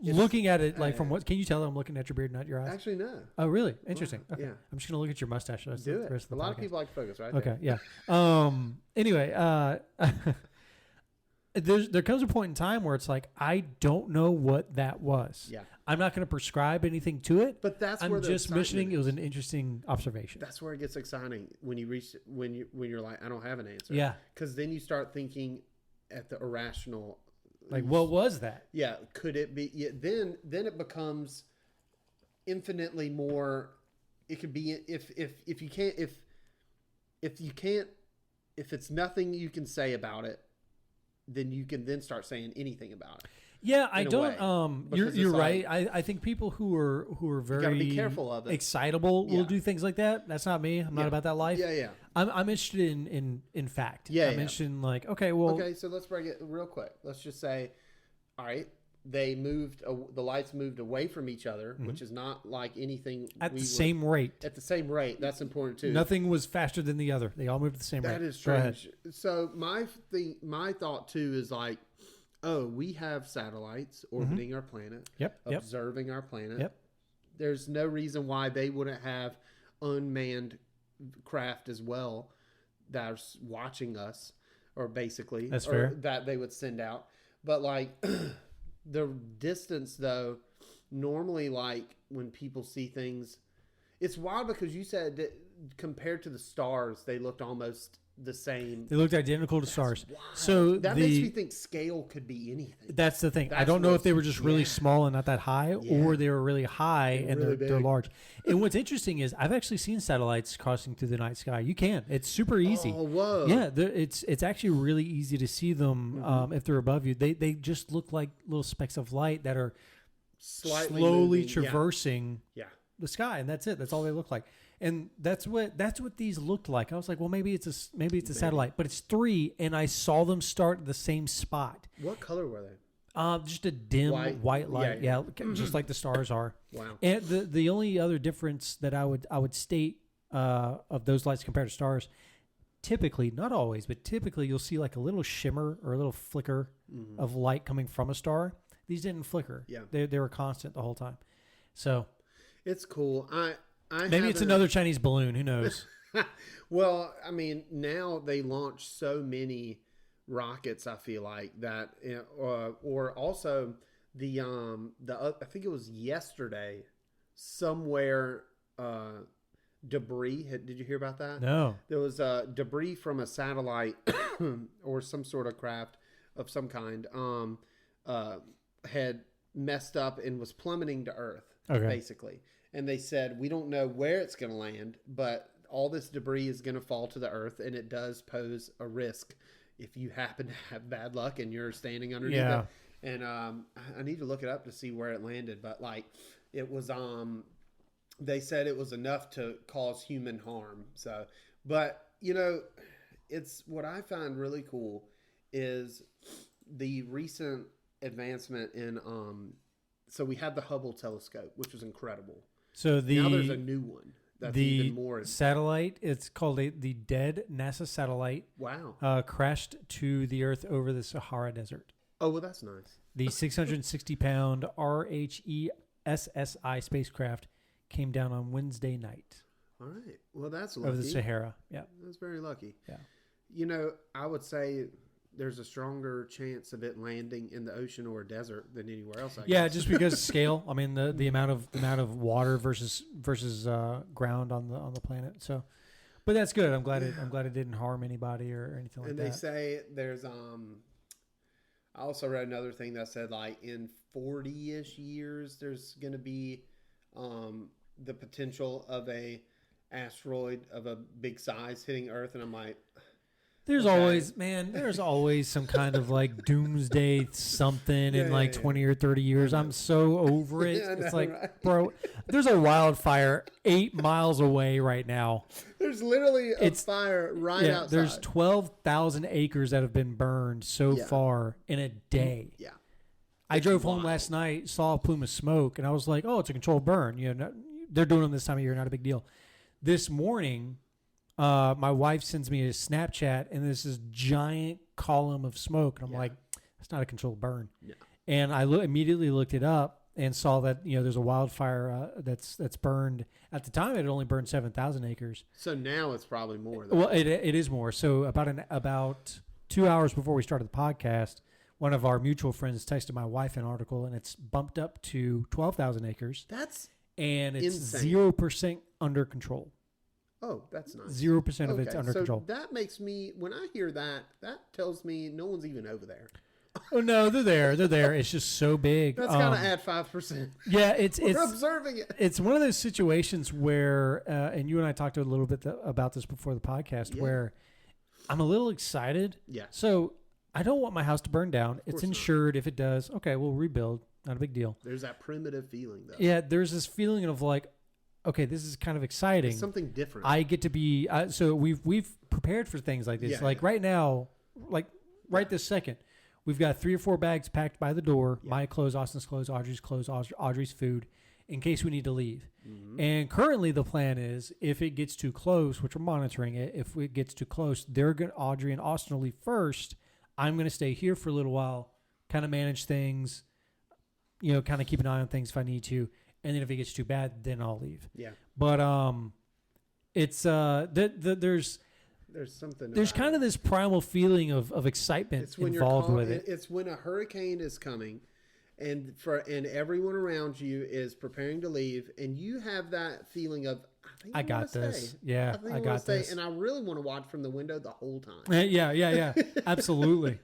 looking at it like from what? Can you tell that I'm looking at your beard, not your eyes? Actually, no. Oh, really? Interesting. Wow. Okay. Yeah. I'm just gonna look at your mustache. Do it. A lot of people like to focus, right? Okay. There. Yeah. Anyway, there comes a point in time where it's like I don't know what that was. Yeah. I'm not going to prescribe anything to it. But that's I'm where the just mentioning it was an interesting observation. That's where it gets exciting when you're like, I don't have an answer. Yeah. Because then you start thinking at the irrational. Like, what was that? Yeah. Could it be? Yeah, then it becomes infinitely more. It could be if it's nothing you can say about it, then you can then start saying anything about it. Yeah, I don't. You're right. I think people who are very be careful of it. Excitable will do things like that. That's not me. I'm not about that life. Yeah. I'm interested in fact. Yeah. I'm interested in like, okay, so let's break it real quick. Let's just say, all right, they moved. The lights moved away from each other, which is not like anything at the same rate. At the same rate, that's important too. Nothing was faster than the other. They all moved at the same rate. That is strange. So my thought too is like, oh, we have satellites orbiting our planet, observing our planet. Yep. There's no reason why they wouldn't have unmanned craft as well that are watching us, or basically, that's fair. That they would send out. But like the distance, though, normally like when people see things, it's wild because you said that compared to the stars, they looked almost the same. They looked identical to stars. Wild. So that makes me think scale could be anything. That's the thing. I don't know if they were just really small and not that high, or they were really high and they're large. And what's interesting is I've actually seen satellites crossing through the night sky. You can. It's super easy. Oh, whoa. Yeah, it's actually really easy to see them if they're above you. They just look like little specks of light that are slowly traversing the sky, and that's it. That's all they look like. And that's what these looked like. I was like, well, maybe it's a satellite, but it's 3, and I saw them start at the same spot. What color were they? Just a dim white light, just like the stars are. Wow. And the only other difference that I would state of those lights compared to stars, typically, not always, but typically, you'll see like a little shimmer or a little flicker of light coming from a star. These didn't flicker. Yeah, they were constant the whole time. So it's cool. Maybe it's another Chinese balloon. Who knows? Well, I mean, now they launch so many rockets. I feel like that, or also the I think it was yesterday, somewhere debris. Did you hear about that? No. There was debris from a satellite or some sort of craft of some kind had messed up and was plummeting to Earth, basically. And they said, we don't know where it's going to land, but all this debris is going to fall to the Earth, and it does pose a risk if you happen to have bad luck and you're standing underneath it. And I need to look it up to see where it landed, but like it was they said it was enough to cause human harm. So, but you know, it's what I find really cool is the recent advancement in so we had the Hubble telescope, which was incredible. So now there's a new one that's even more satellite. It's called the dead NASA satellite. Wow. Crashed to the Earth over the Sahara Desert. Oh, well, that's nice. The 660-pound RHESSI spacecraft came down on Wednesday night. All right. Well, that's lucky. Over the Sahara. Yeah. That's very lucky. Yeah. You know, I would say there's a stronger chance of it landing in the ocean or a desert than anywhere else. I guess. Just because scale. I mean, the amount of water versus ground on the planet. So, but that's good. I'm glad it didn't harm anybody or anything like that. And they say there's I also read another thing that said like in 40-ish years there's going to be the potential of a asteroid of a big size hitting Earth, and I'm like, there's always some kind of like doomsday something in 20 or 30 years. I'm so over it. It's like, right? Bro, there's a wildfire 8 miles away right now. There's literally a fire right outside. There's 12,000 acres that have been burned so far in a day. Yeah. I drove home last night, saw a plume of smoke, and I was like, oh, it's a controlled burn. You know, they're doing them this time of year, not a big deal. This morning, my wife sends me a Snapchat, and there's this giant column of smoke, and I'm like, "That's not a controlled burn." Yeah. And I immediately looked it up and saw that there's a wildfire that's burned. At the time, it had only burned 7,000 acres. So now it's probably more. Well, it is more. So about 2 hours before we started the podcast, one of our mutual friends texted my wife an article, and it's bumped up to 12,000 acres. And it's insane. 0% under control. Oh, that's nice. 0% of it's under control. That makes me, when I hear that tells me no one's even over there. Oh no, they're there. They're there. It's just so big. That's got to add 5%. Yeah, it's observing it. It's one of those situations where, and you and I talked a little bit about this before the podcast, where I'm a little excited. Yeah. So I don't want my house to burn down. It's insured. If it does, okay, we'll rebuild. Not a big deal. There's that primitive feeling, though. Yeah, there's this feeling of like, okay, this is kind of exciting. It's something different. I get to be so we've prepared for things like this. Right now, right this second, we've got 3 or 4 bags packed by the door. Yeah. My clothes, Austin's clothes, Audrey's food, in case we need to leave. Mm-hmm. And currently, the plan is if it gets too close, which we're monitoring it. If it gets too close, Audrey and Austin will leave first. I'm going to stay here for a little while, kind of manage things, kind of keep an eye on things if I need to. And then if it gets too bad, then I'll leave. Yeah. But it's there's something. There's kind of this primal feeling of excitement involved with it. It's when a hurricane is coming, and everyone around you is preparing to leave, and you have that feeling of I got this. Stay. Yeah, I got this. And I really want to watch from the window the whole time. Yeah. Absolutely.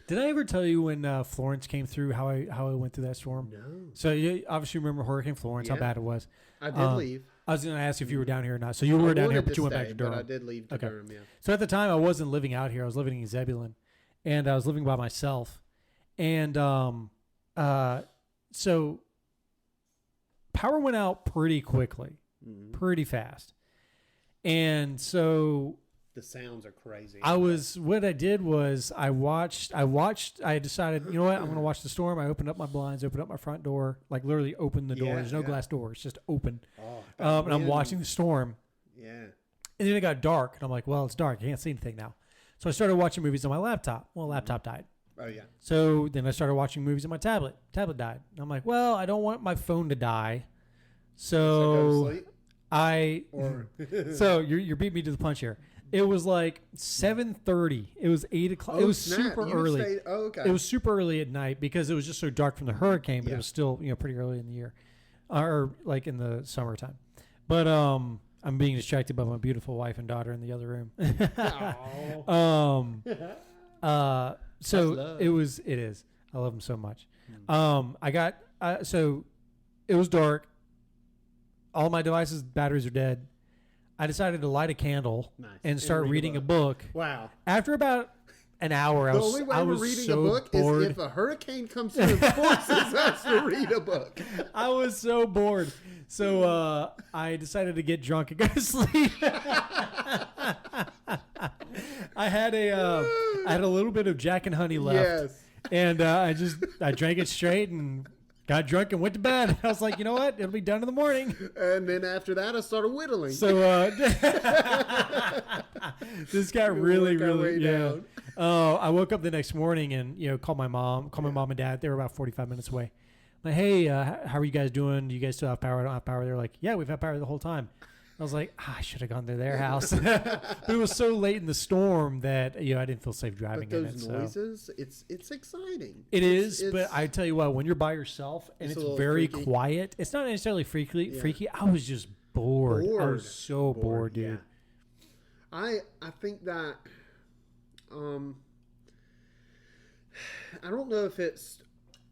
Did I ever tell you when Florence came through how I went through that storm? No. So you obviously remember Hurricane Florence, how bad it was. I did leave. I was going to ask if you were down here or not. So you were down here, but you went back to Durham. But I did leave to Durham, yeah. So at the time, I wasn't living out here. I was living in Zebulon, and I was living by myself. And so power went out pretty quickly, pretty fast. And so the sounds are crazy. What I did was I decided, you know what, I'm going to watch the storm. I opened up my blinds, opened up my front door, like literally opened the door. There's no glass door. It's just open. And I'm watching the storm. Yeah. And then it got dark. And I'm like, well, it's dark. I can't see anything now. So I started watching movies on my laptop. Well, laptop died. Oh, yeah. So then I started watching movies on my tablet. Tablet died. And I'm like, well, I don't want my phone to die. So so you're beating me to the punch here. It was like 7:30. It was 8 o'clock. It was super early. It was super early at night because it was just so dark from the hurricane, but it was still pretty early in the year, or like in the summertime. But I'm being distracted by my beautiful wife and daughter in the other room. So it is. I love them so much. So it was dark. All my devices' batteries are dead. I decided to light a candle and start reading a book. Wow. After about an hour, the only way we're reading a book is if a hurricane comes through and forces us to read a book. I was so bored. So I decided to get drunk and go to sleep. I had a little bit of Jack and Honey left. Yes. And I drank it straight and got drunk and went to bed. I was like, you know what? It'll be done in the morning. And then after that, I started whittling. So this got really down. Oh, I woke up the next morning and called my mom and dad. They were about 45 minutes away. I'm like, hey, how are you guys doing? Do you guys still have power? I don't have power. They're like, yeah, we've had power the whole time. I was like, I should have gone to their house. But it was so late in the storm that I didn't feel safe driving in it. But those noises, it's exciting. It is, but I tell you what, when you're by yourself and it's very quiet, it's not necessarily freaky. I was just bored. I was so bored, dude. Yeah. I think that I don't know if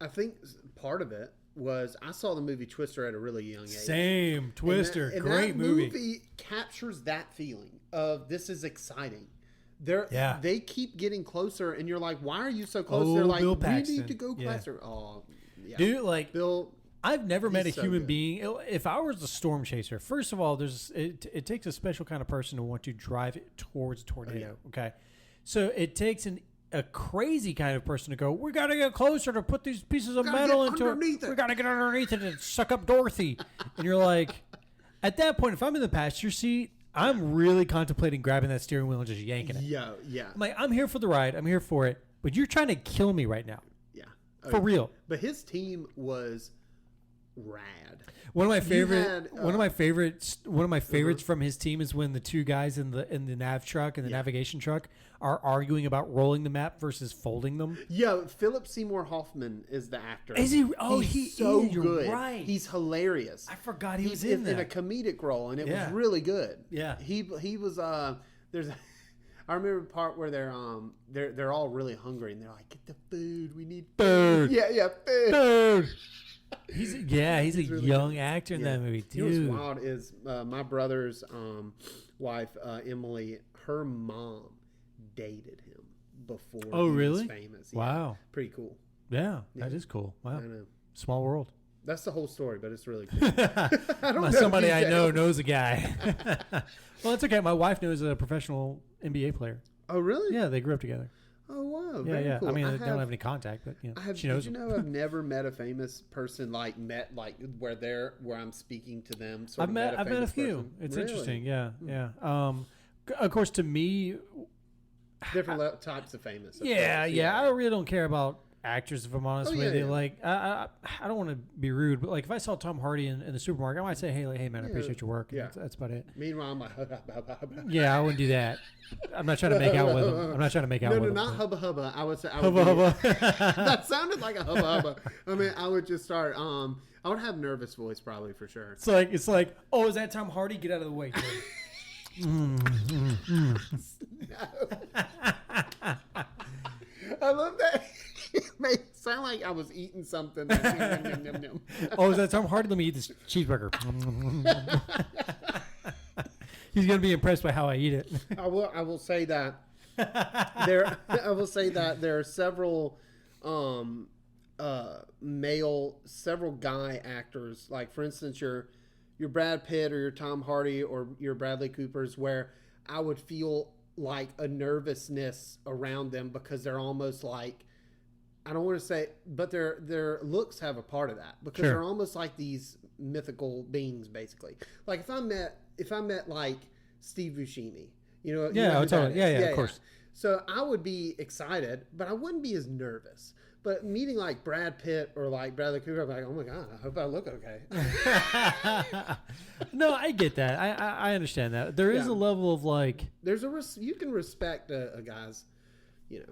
I think part of it was I saw the movie Twister at a really young age. Same. Twister. Great movie. That movie captures that feeling of this is exciting. They keep getting closer, and you're like, why are you so close? They're like, Bill we Paxton. need to go closer. Oh, yeah. Dude, like, Bill, I've never met a so human good. being. If I was a storm chaser, first of all, it takes a special kind of person to want to drive it towards a tornado. Okay. So it takes a crazy kind of person to go, we got to get closer to put these pieces of metal into it. We got to get underneath it and suck up Dorothy. And you're like, at that point, if I'm in the passenger seat, I'm really contemplating grabbing that steering wheel and just yanking it. Yeah. I'm like, I'm here for the ride. I'm here for it. But you're trying to kill me right now. Yeah. For real. But his team was rad. One of my favorites from his team is when the two guys in the nav truck and the navigation truck are arguing about rolling the map versus folding them. Yeah, Philip Seymour Hoffman is the actor. Is he? Oh, he's so is. You're good. Right. He's hilarious. I forgot he was in that. in a comedic role, and it was really good. Yeah. He was there's. I remember the part where they're all really hungry and they're like, get the food. We need food. Yeah, food. He's a really young actor in that movie, dude. You know what's wild is my brother's wife, Emily, her mom dated him before he was famous. Yeah, wow. Pretty cool. Yeah, that is cool. Wow. I know. Small world. That's the whole story, but it's really cool. Somebody I know knows a guy. Well, it's okay. My wife knows a professional NBA player. Oh, really? Yeah, they grew up together. Oh, wow. Yeah, Very cool. I mean, they don't have any contact, but she knows. Did you know I've never met a famous person where I'm speaking to them? I've met a few. It's interesting. Yeah. Of course, to me, different types of famous. Yeah. I really don't care about actors, if I'm honest with you. Like, I don't want to be rude, but like if I saw Tom Hardy in the supermarket, I might say, hey man, I appreciate your work. Yeah. That's about it. Meanwhile, I'm like, yeah, I wouldn't do that. I'm not trying to make out with him. No, not hubba hubba. I would say hubba. That sounded like a hubba hubba. I mean, I would just start. I would have nervous voice probably for sure. It's like, oh, is that Tom Hardy? Get out of the way. No. I love that. It made it sound like I was eating something. Oh, is that Tom Hardy? Let me eat this cheeseburger. He's going to be impressed by how I eat it. I will say that there are several several guy actors, like for instance your Brad Pitt or your Tom Hardy or your Bradley Coopers, where I would feel like a nervousness around them because they're almost like, I don't want to say, but their looks have a part of that because they're almost like these mythical beings, basically. Like if I met like Steve Buscemi, of course. So I would be excited, but I wouldn't be as nervous. But meeting like Brad Pitt or like Bradley Cooper, I'm like, oh my God, I hope I look okay. No, I get that. I understand that. There is a level of like, you can respect a guy's, you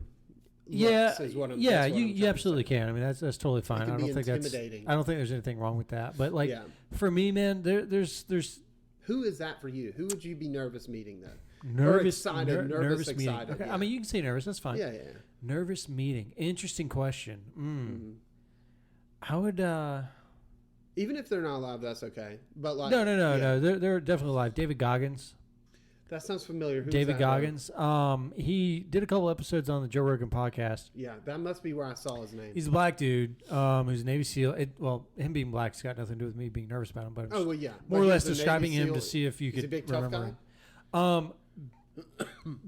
absolutely can. I mean, that's totally fine. I don't think there's anything wrong with that. But like for me, man, there's who is that for you? Who would you be nervous meeting though? Nervous, excited, nervous meeting. excited. Okay, Yeah. I mean, you can say nervous. That's fine. Yeah. Nervous meeting. Interesting question. Mm-hmm. How would? Even if they're not alive, that's okay. But like, No. They're definitely alive. David Goggins. That sounds familiar. Who's David that, Goggins. He did a couple episodes on the Joe Rogan podcast. Yeah, that must be where I saw his name. He's a black dude who's a Navy SEAL. Him being black's got nothing to do with me being nervous about him. But I'm more or less describing him to see if you could a big, remember tough him.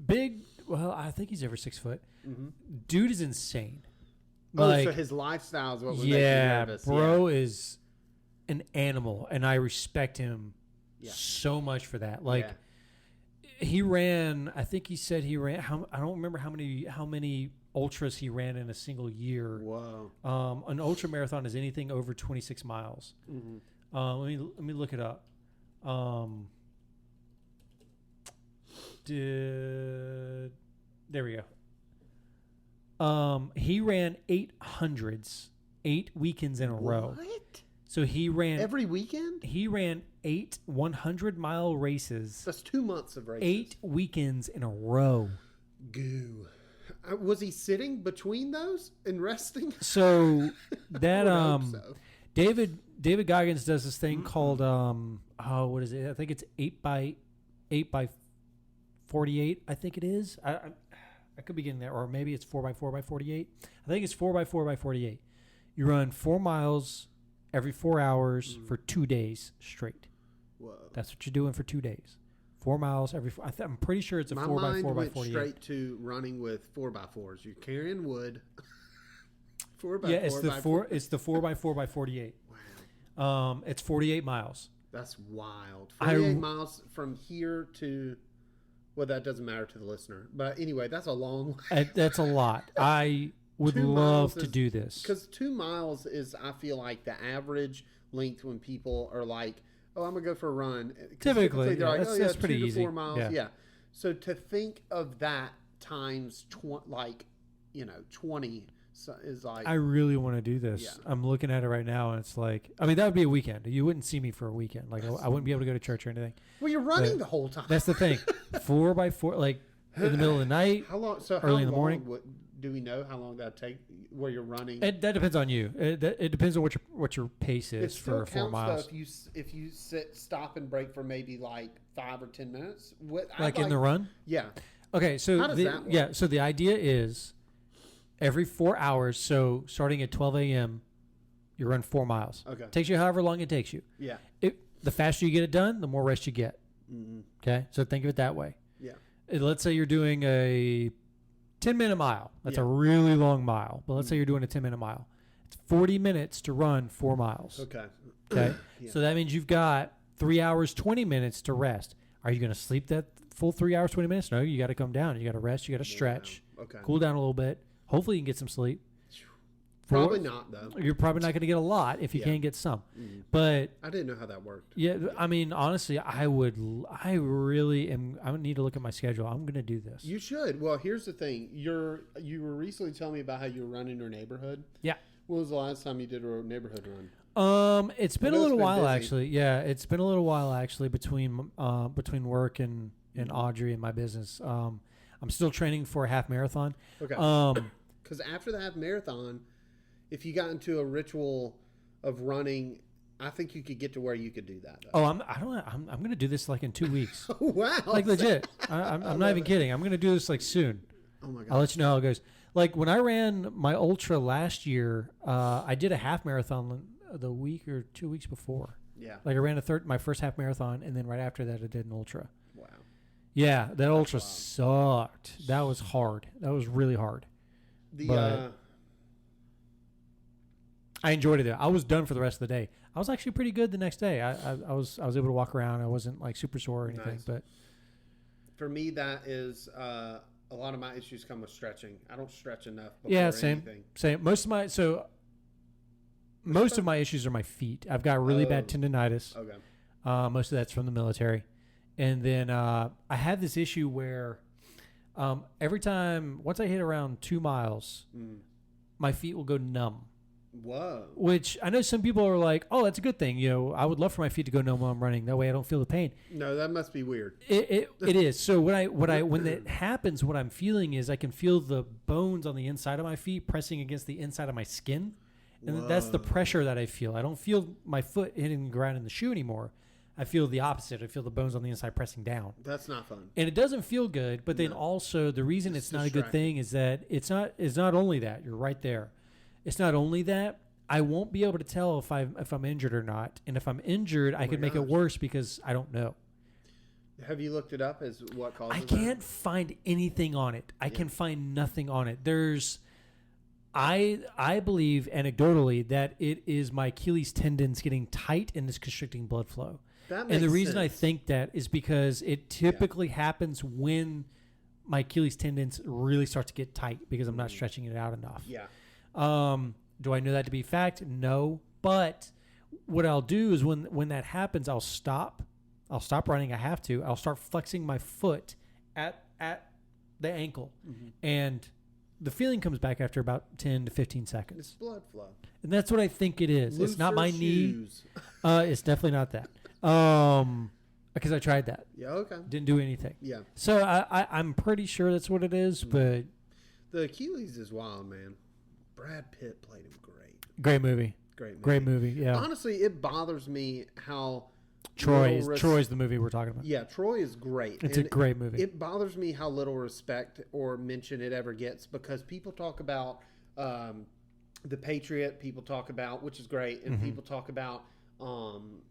Big. Well, I think he's over 6 foot. Mm-hmm. Dude is insane. So his lifestyle is what would make you nervous. Bro is an animal, and I respect him so much for that. He ran. I think he said he ran. I don't remember how many ultras he ran in a single year. Whoa. An ultra marathon is anything over 26 miles. Mm-hmm. Let me look it up. There we go. He ran 800s, 8 weekends in a row. What? So he ran every weekend? He ran 8 100-mile races. That's 2 months of races. 8 weekends in a row. Goo. Was he sitting between those and resting? So that so. David Goggins does this thing called what is it? I think it's 8 by 48. I think it is. I could be getting there, or maybe it's 4 by 4 by 48. I think it's 4 by 4 by 48. You run 4 miles every 4 hours for 2 days straight. Whoa. That's what you're doing for 2 days. 4 miles every. I'm pretty sure it's a 4 by 4 by 48. My mind went straight to running with 4x4s. You're carrying wood. 4 by 4 it's the 4. It's the 4 by 4 by 48. Wow. It's 48 miles. That's wild. 48 miles from here to. Well, that doesn't matter to the listener. But anyway, that's a long way. That's a lot. I would love to do this. Because 2 miles is, I feel like, the average length when people are like, oh, I'm going to go for a run. Typically they're like, that's pretty 2 to easy. 4 miles. Yeah. So to think of that times 20 is like. I really want to do this. Yeah. I'm looking at it right now, and it's like, I mean, that would be a weekend. You wouldn't see me for a weekend. Like, I wouldn't be able to go to church or anything. Well, you're running the whole time. That's the thing. 4 by 4, like in the middle of the night. How long? So early in the morning. Do we know how long that take? Where you're running? That depends on you. It depends on what your pace is for 4 miles. Though, if you stop and break for maybe like 5 or 10 minutes, in the run. Yeah. Okay, so how does that work? So the idea is every 4 hours. So starting at 12 a.m., you run 4 miles. Okay. Takes you however long it takes you. Yeah. The faster you get it done, the more rest you get. Mm-hmm. Okay, so think of it that way. Yeah. Let's say you're doing a 10-minute mile. That's a really long mile. But let's say you're doing a 10-minute mile. It's 40 minutes to run 4 miles. Okay. Okay. Yeah. So that means you've got 3 hours, 20 minutes to rest. Are you going to sleep that full 3 hours, 20 minutes? No, you got to come down. You got to rest. You got to stretch. Okay. Cool down a little bit. Hopefully you can get some sleep. Probably not, though. You're probably not going to get a lot if you can't get some. Mm-hmm. But I didn't know how that worked. yeah, I mean, honestly, I really am. I need to look at my schedule. I'm going to do this. You should. Well, here's the thing. You were recently telling me about how you were running your neighborhood. Yeah. When was the last time you did a neighborhood run? It's been a little while actually. Yeah, it's been a little while actually between work and Audrey and my business. I'm still training for a half marathon. Okay. Because after the half marathon, if you got into a ritual of running, I think you could get to where you could do that. Though. Oh, I'm going to do this like in 2 weeks. Oh, wow. Like legit. I'm not even kidding. I'm going to do this like soon. Oh my God. I'll let you know how it goes. Like when I ran my ultra last year, I did a half marathon the week or 2 weeks before. Yeah. Like I ran my first half marathon, and then right after that I did an ultra. Wow. Yeah, that ultra sucked. That was hard. That was really hard. I enjoyed it. I was done for the rest of the day. I was actually pretty good the next day. I was able to walk around. I wasn't like super sore or anything. Nice. But for me, that is a lot of my issues come with stretching. I don't stretch enough. Yeah, same. Anything. Same. Most of my issues are my feet. I've got really bad tendonitis. Okay. Most of that's from the military, and then I have this issue where every time once I hit around 2 miles, my feet will go numb. Whoa. Which I know some people are like, oh, that's a good thing. I would love for my feet to go numb while I'm running. That way I don't feel the pain. No, that must be weird. It is. So when that happens, what I'm feeling is I can feel the bones on the inside of my feet pressing against the inside of my skin. And that's the pressure that I feel. I don't feel my foot hitting the ground in the shoe anymore. I feel the opposite. I feel the bones on the inside pressing down. That's not fun. And it doesn't feel good. But then also the reason it's not a good thing is that it's not only that. You're right there. It's not only that. I won't be able to tell if I'm injured or not. And if I'm injured, I could make it worse because I don't know. Have you looked it up as what causes I can't find anything on it. I can find nothing on it. I believe anecdotally that it is my Achilles tendons getting tight and is constricting blood flow. That makes and the reason sense. I think that is because it typically happens when my Achilles tendons really start to get tight because I'm not stretching it out enough. Yeah. Do I know that to be fact? No. But what I'll do is when that happens, I'll stop running. I have to. I'll start flexing my foot at the ankle. Mm-hmm. And the feeling comes back after about 10 to 15 seconds. It's blood flow. And that's what I think it is. Looser it's not my shoes. knee. It's definitely not that. Because I tried that. Yeah, okay. Didn't do anything. Yeah. So I'm pretty sure that's what it is, but... The Achilles is wild, man. Brad Pitt played him great. Great movie. Great movie, yeah. Honestly, it bothers me how... Troy's the movie we're talking about. Yeah, Troy is great. It's a great movie. It bothers me how little respect or mention it ever gets because people talk about The Patriot, people talk about, which is great, and people talk about, I'm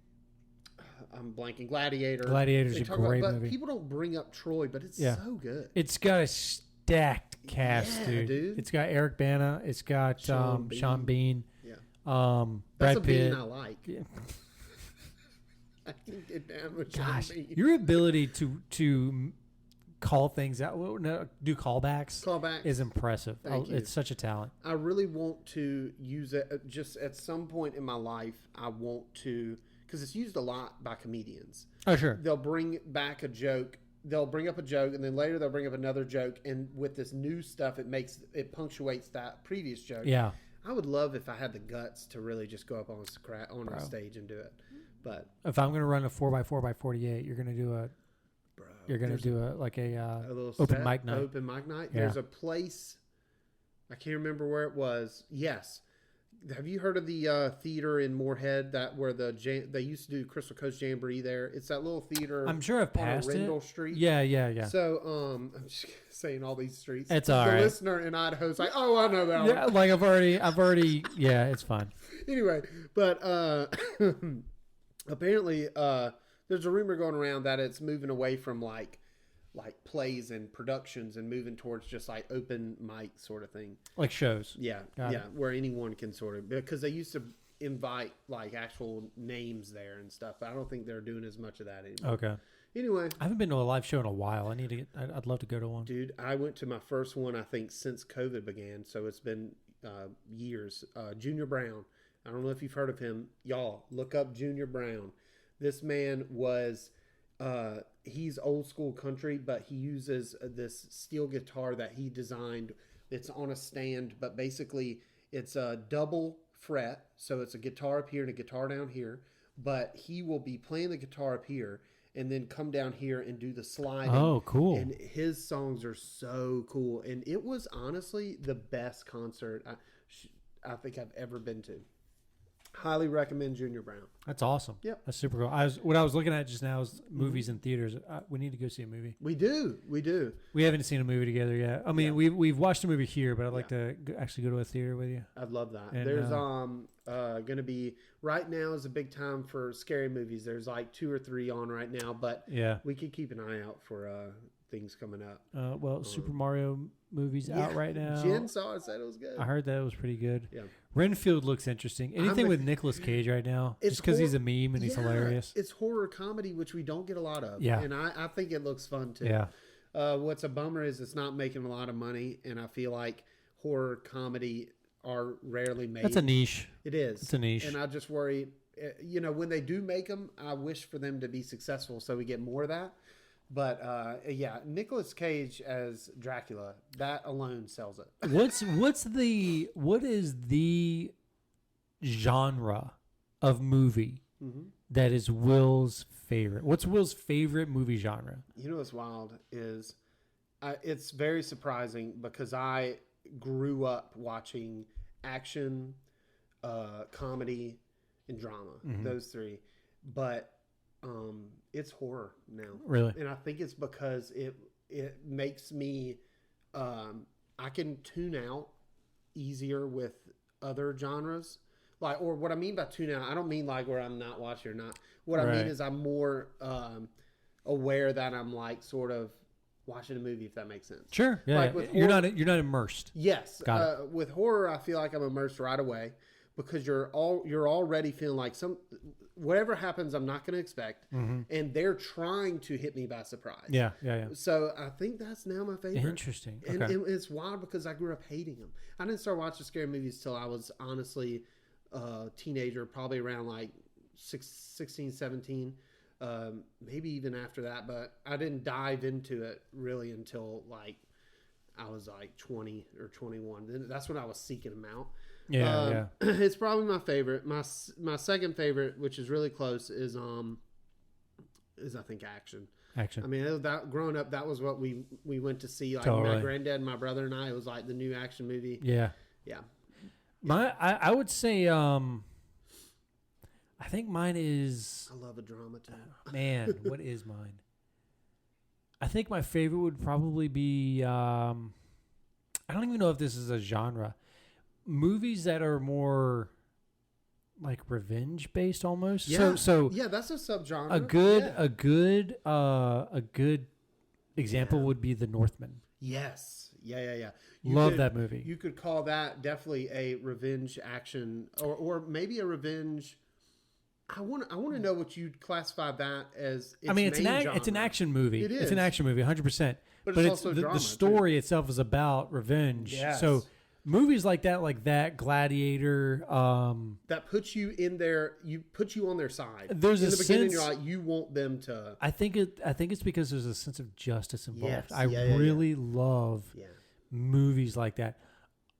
blanking, Gladiator. Gladiator's a great movie. But people don't bring up Troy, but it's so good. It's got a stacked cast, dude. It's got Eric Bana. It's got Sean Bean. Yeah. Brad That's a Pitt. Bean I like. Yeah. I can get down with Gosh, Sean Bean. your ability to call things out, do callbacks is impressive. Thank you. It's such a talent. I really want to use it just at some point in my life. I want to, because it's used a lot by comedians. Oh, sure. They'll bring back a joke. They'll bring up a joke, and then later they'll bring up another joke. And with this new stuff, it punctuates that previous joke. Yeah. I would love if I had the guts to really just go up on a stage and do it. But if I'm going to run a 4x4x48, you're going to do a little open mic night. Open mic night. Yeah. There's a place. I can't remember where it was. Yes. Have you heard of the theater in Moorhead where they used to do Crystal Coast Jamboree there? It's that little theater. I'm sure I've passed on Rendell it. Street. Yeah. So I'm just saying all these streets. It's all right. The listener in Idaho's like, oh, I know that one. Like I've already. Yeah, it's fine. Anyway, but apparently there's a rumor going around that it's moving away from like plays and productions and moving towards just like open mic sort of thing, like shows. Yeah, where anyone can sort of, because they used to invite like actual names there and stuff, but I don't think they're doing as much of that anymore. Okay. Anyway, I haven't been to a live show in a while. I'd love to go to one. Dude, I went to my first one I think since COVID began, so it's been years. Junior Brown. I don't know if you've heard of him. Y'all look up Junior Brown. This man was. He's old school country, but he uses this steel guitar that he designed. It's on a stand, but basically it's a double fret. So it's a guitar up here and a guitar down here, but he will be playing the guitar up here and then come down here and do the sliding. Oh, cool. And his songs are so cool. And it was honestly the best concert I think I've ever been to. Highly recommend Junior Brown. That's awesome. Yep. That's super cool. What I was looking at just now is movies in theaters. We need to go see a movie. We do. We haven't seen a movie together yet. I mean, we've watched a movie here, but I'd like to actually go to a theater with you. I'd love that. And, there's going to be, right now is a big time for scary movies. There's like 2 or 3 on right now, but we could keep an eye out for things coming up. Super Mario movie's out right now. Jen saw it, said it was good. I heard that it was pretty good. Yeah. Renfield looks interesting. Anything with Nicolas Cage right now, just because he's a meme and he's hilarious. It's horror comedy, which we don't get a lot of. Yeah. And I think it looks fun too. Yeah. What's a bummer is it's not making a lot of money, and I feel like horror comedy are rarely made. That's a niche. It is. It's a niche. And I just worry, when they do make them, I wish for them to be successful so we get more of that. But Nicolas Cage as Dracula, that alone sells it. What is the genre of movie that is Will's favorite? What's Will's favorite movie genre? You know what's wild is it's very surprising because I grew up watching action, comedy, and drama. Those three. But it's horror now. Really? And I think it's because it makes me I can tune out easier with other genres. Like, or what I mean by tune out, I don't mean like where I'm not watching or not. What I mean is I'm more aware that I'm like sort of watching a movie, if that makes sense. Sure. Yeah. Like With you're not immersed. Yes. Got it. With horror, I feel like I'm immersed right away because you're already feeling like whatever happens, I'm not going to expect, and they're trying to hit me by surprise. Yeah. So I think that's now my favorite. Interesting. And Okay. it's wild because I grew up hating them. I didn't start watching scary movies till I was honestly a teenager, probably around like 16, 17, maybe even after that. But I didn't dive into it really until like I was like 20 or 21. Then that's when I was seeking them out. Yeah. It's probably my favorite. My second favorite, which is really close, is I think action. Action. I mean, growing up, that was what we went to see. Like Totally. my granddad, and my brother, and I. It was like the new action movie. Yeah. Yeah. I would say I think mine is I love a drama too. man. What is mine? I think my favorite would probably be I don't even know if this is a genre. Movies that are more like revenge based almost. Yeah. So yeah, that's a subgenre. a good example would be The Northman. Yes. Yeah. Love that movie. You could call that definitely a revenge action, or maybe a revenge. I want to know what you'd classify that as. I mean, it's an action movie. It is. It's an action movie, 100%. But it's also drama, the story itself is about revenge. Yes. So movies like that, Gladiator. That puts you in there. You put you on their side. There's in the beginning, sense, you're like you want them to. I think it's because there's a sense of justice involved. Yes. I really love movies like that.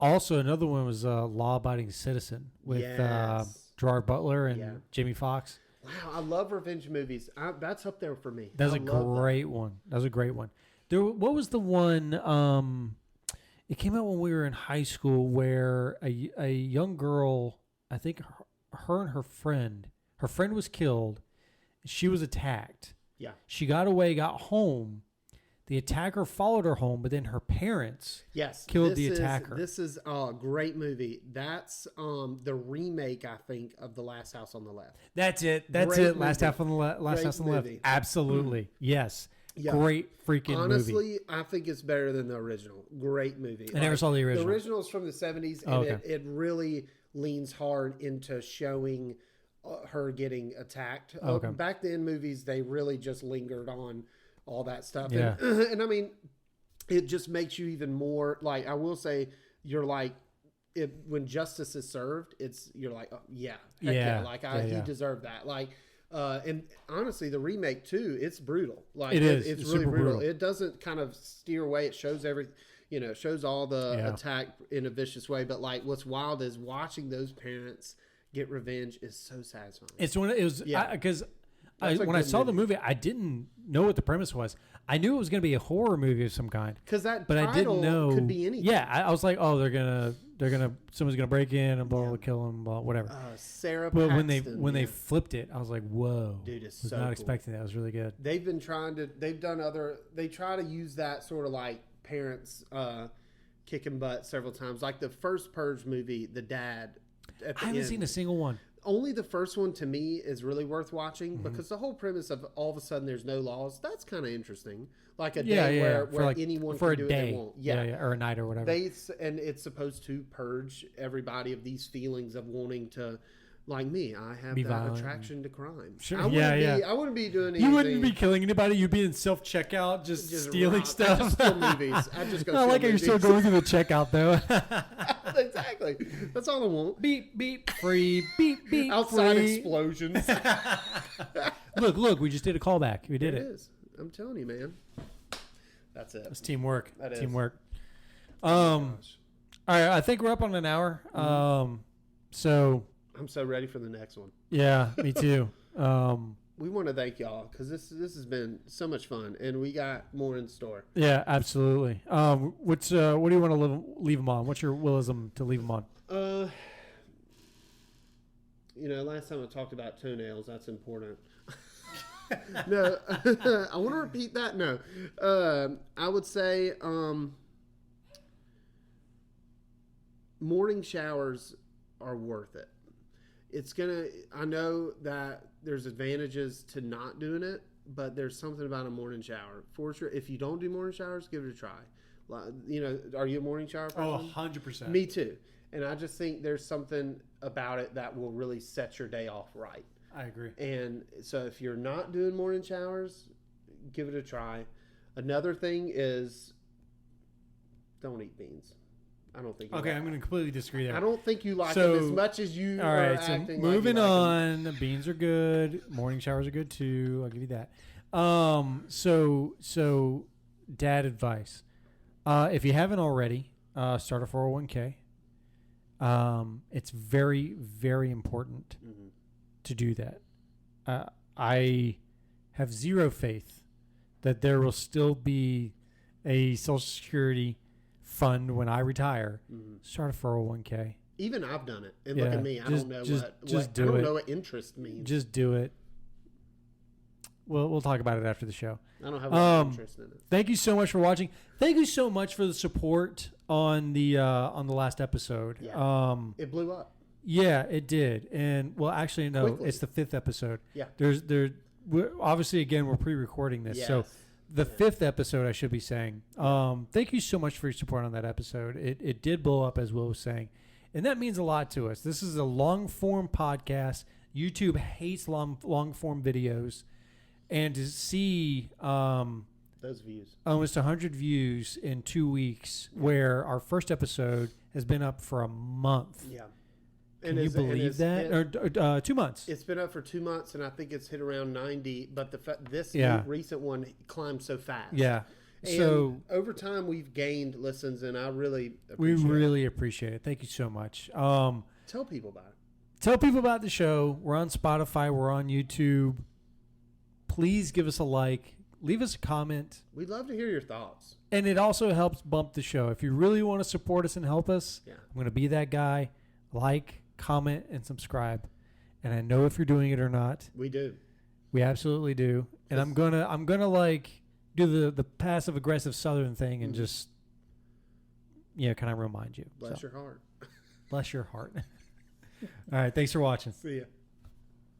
Also, another one was Law Abiding Citizen with Gerard Butler and Jamie Foxx. Wow, I love revenge movies. That's up there for me. That's a great one. That was a great one. What was the one? It came out when we were in high school where a young girl, I think her and her friend was killed. She was attacked. Yeah. She got away, got home. The attacker followed her home, but then her parents killed the attacker. This is a great movie. That's the remake, I think, of The Last House on the Left. That's it. Last House on the Left. Absolutely. Yes. Yeah. Great freaking movie. Honestly, I think it's better than the original. Great movie. I never saw the original. The original is from the 70s, and it really leans hard into showing her getting attacked. Back then, movies, they really just lingered on all that stuff. Yeah. And I mean, it just makes you even more, like, I will say, you're like, when justice is served, you're like, oh, yeah. He deserved that. Like, and honestly, the remake too, it's brutal. Like it is. It's really brutal. It doesn't kind of steer away. It shows shows all the attack in a vicious way. But like, what's wild is watching those parents get revenge is so satisfying. Because when I saw the movie, I didn't know what the premise was. I knew it was going to be a horror movie of some kind. But I didn't know could be anything. Yeah, I was like, oh, someone's gonna break in and blah, kill him, blah, whatever. Sarah But Paxton, when they flipped it, I was like, whoa, dude, it's was so not cool. expecting that. It was really good. They try to use that sort of like parents kicking butt several times. Like the first Purge movie, the dad. I haven't seen a single one. Only the first one to me is really worth watching because the whole premise of all of a sudden there's no laws, that's kind of interesting. Like a day where anyone can do what they want. Or a night or whatever. And it's supposed to purge everybody of these feelings of wanting to, like me, I have that attraction to crime. Sure. I wouldn't be doing anything. You wouldn't be killing anybody. You'd be in self-checkout just stealing stuff. I just steal movies. I just go I like how you're still going through the checkout, though. Exactly. That's all I want. Beep, beep, free. Beep, beep, outside free. explosions. Look, we just did a callback. We did it. It is. I'm telling you, man. That's it. It's teamwork. That is. Teamwork. All right, I think we're up on an hour. So I'm so ready for the next one. Yeah, me too. We want to thank y'all because this has been so much fun, and we got more in store. Yeah, absolutely. What do you want to leave them on? What's your willism to leave them on? Last time I talked about toenails. That's important. No, I want to repeat that. No, I would say morning showers are worth it. I know that there's advantages to not doing it, but there's something about a morning shower. For sure, if you don't do morning showers, give it a try. Are you a morning shower person? 100%. Me too. And I just think there's something about it that will really set your day off right. I agree. And so if you're not doing morning showers, give it a try. Another thing is don't eat beans. I don't think. Okay, I'm going to completely disagree there. I don't think you like them as much as you all are right, acting. So moving like you on, like beans are good. Morning showers are good too. I'll give you that. So dad advice. If you haven't already, start a 401k. It's very, very important to do that. I have zero faith that there will still be a Social Security fund when I retire. Start a 401k. Even I've done it, and look at me. I don't know what interest means. Just do it. We'll talk about it after the show. I don't have any interest in it. Thank you so much for watching. Thank you so much for the support on the last episode. Yeah. It blew up. Yeah, it did. And well, actually, no, Quickly. It's the 5th episode. Yeah. Obviously, again, we're pre-recording this, so the 5th episode, I should be saying. Thank you so much for your support on that episode. It did blow up, as Will was saying, and that means a lot to us. This is a long-form podcast. YouTube hates long-form videos. And to see those views, almost 100 views in 2 weeks, where our first episode has been up for a month. Yeah. Can you believe that? Or 2 months. It's been up for 2 months, and I think it's hit around 90. But this recent one climbed so fast. Yeah. And so over time, we've gained listens, and I really appreciate it. Thank you so much. Tell people about it. Tell people about the show. We're on Spotify. We're on YouTube. Please give us a like. Leave us a comment. We'd love to hear your thoughts. And it also helps bump the show. If you really want to support us and help us, I'm going to be that guy. Like, comment, and subscribe. And I know if you're doing it or not. We do. We absolutely do. And I'm gonna like do the passive aggressive Southern thing and just kind of remind you. Bless your heart. Bless your heart. All right. Thanks for watching. See ya.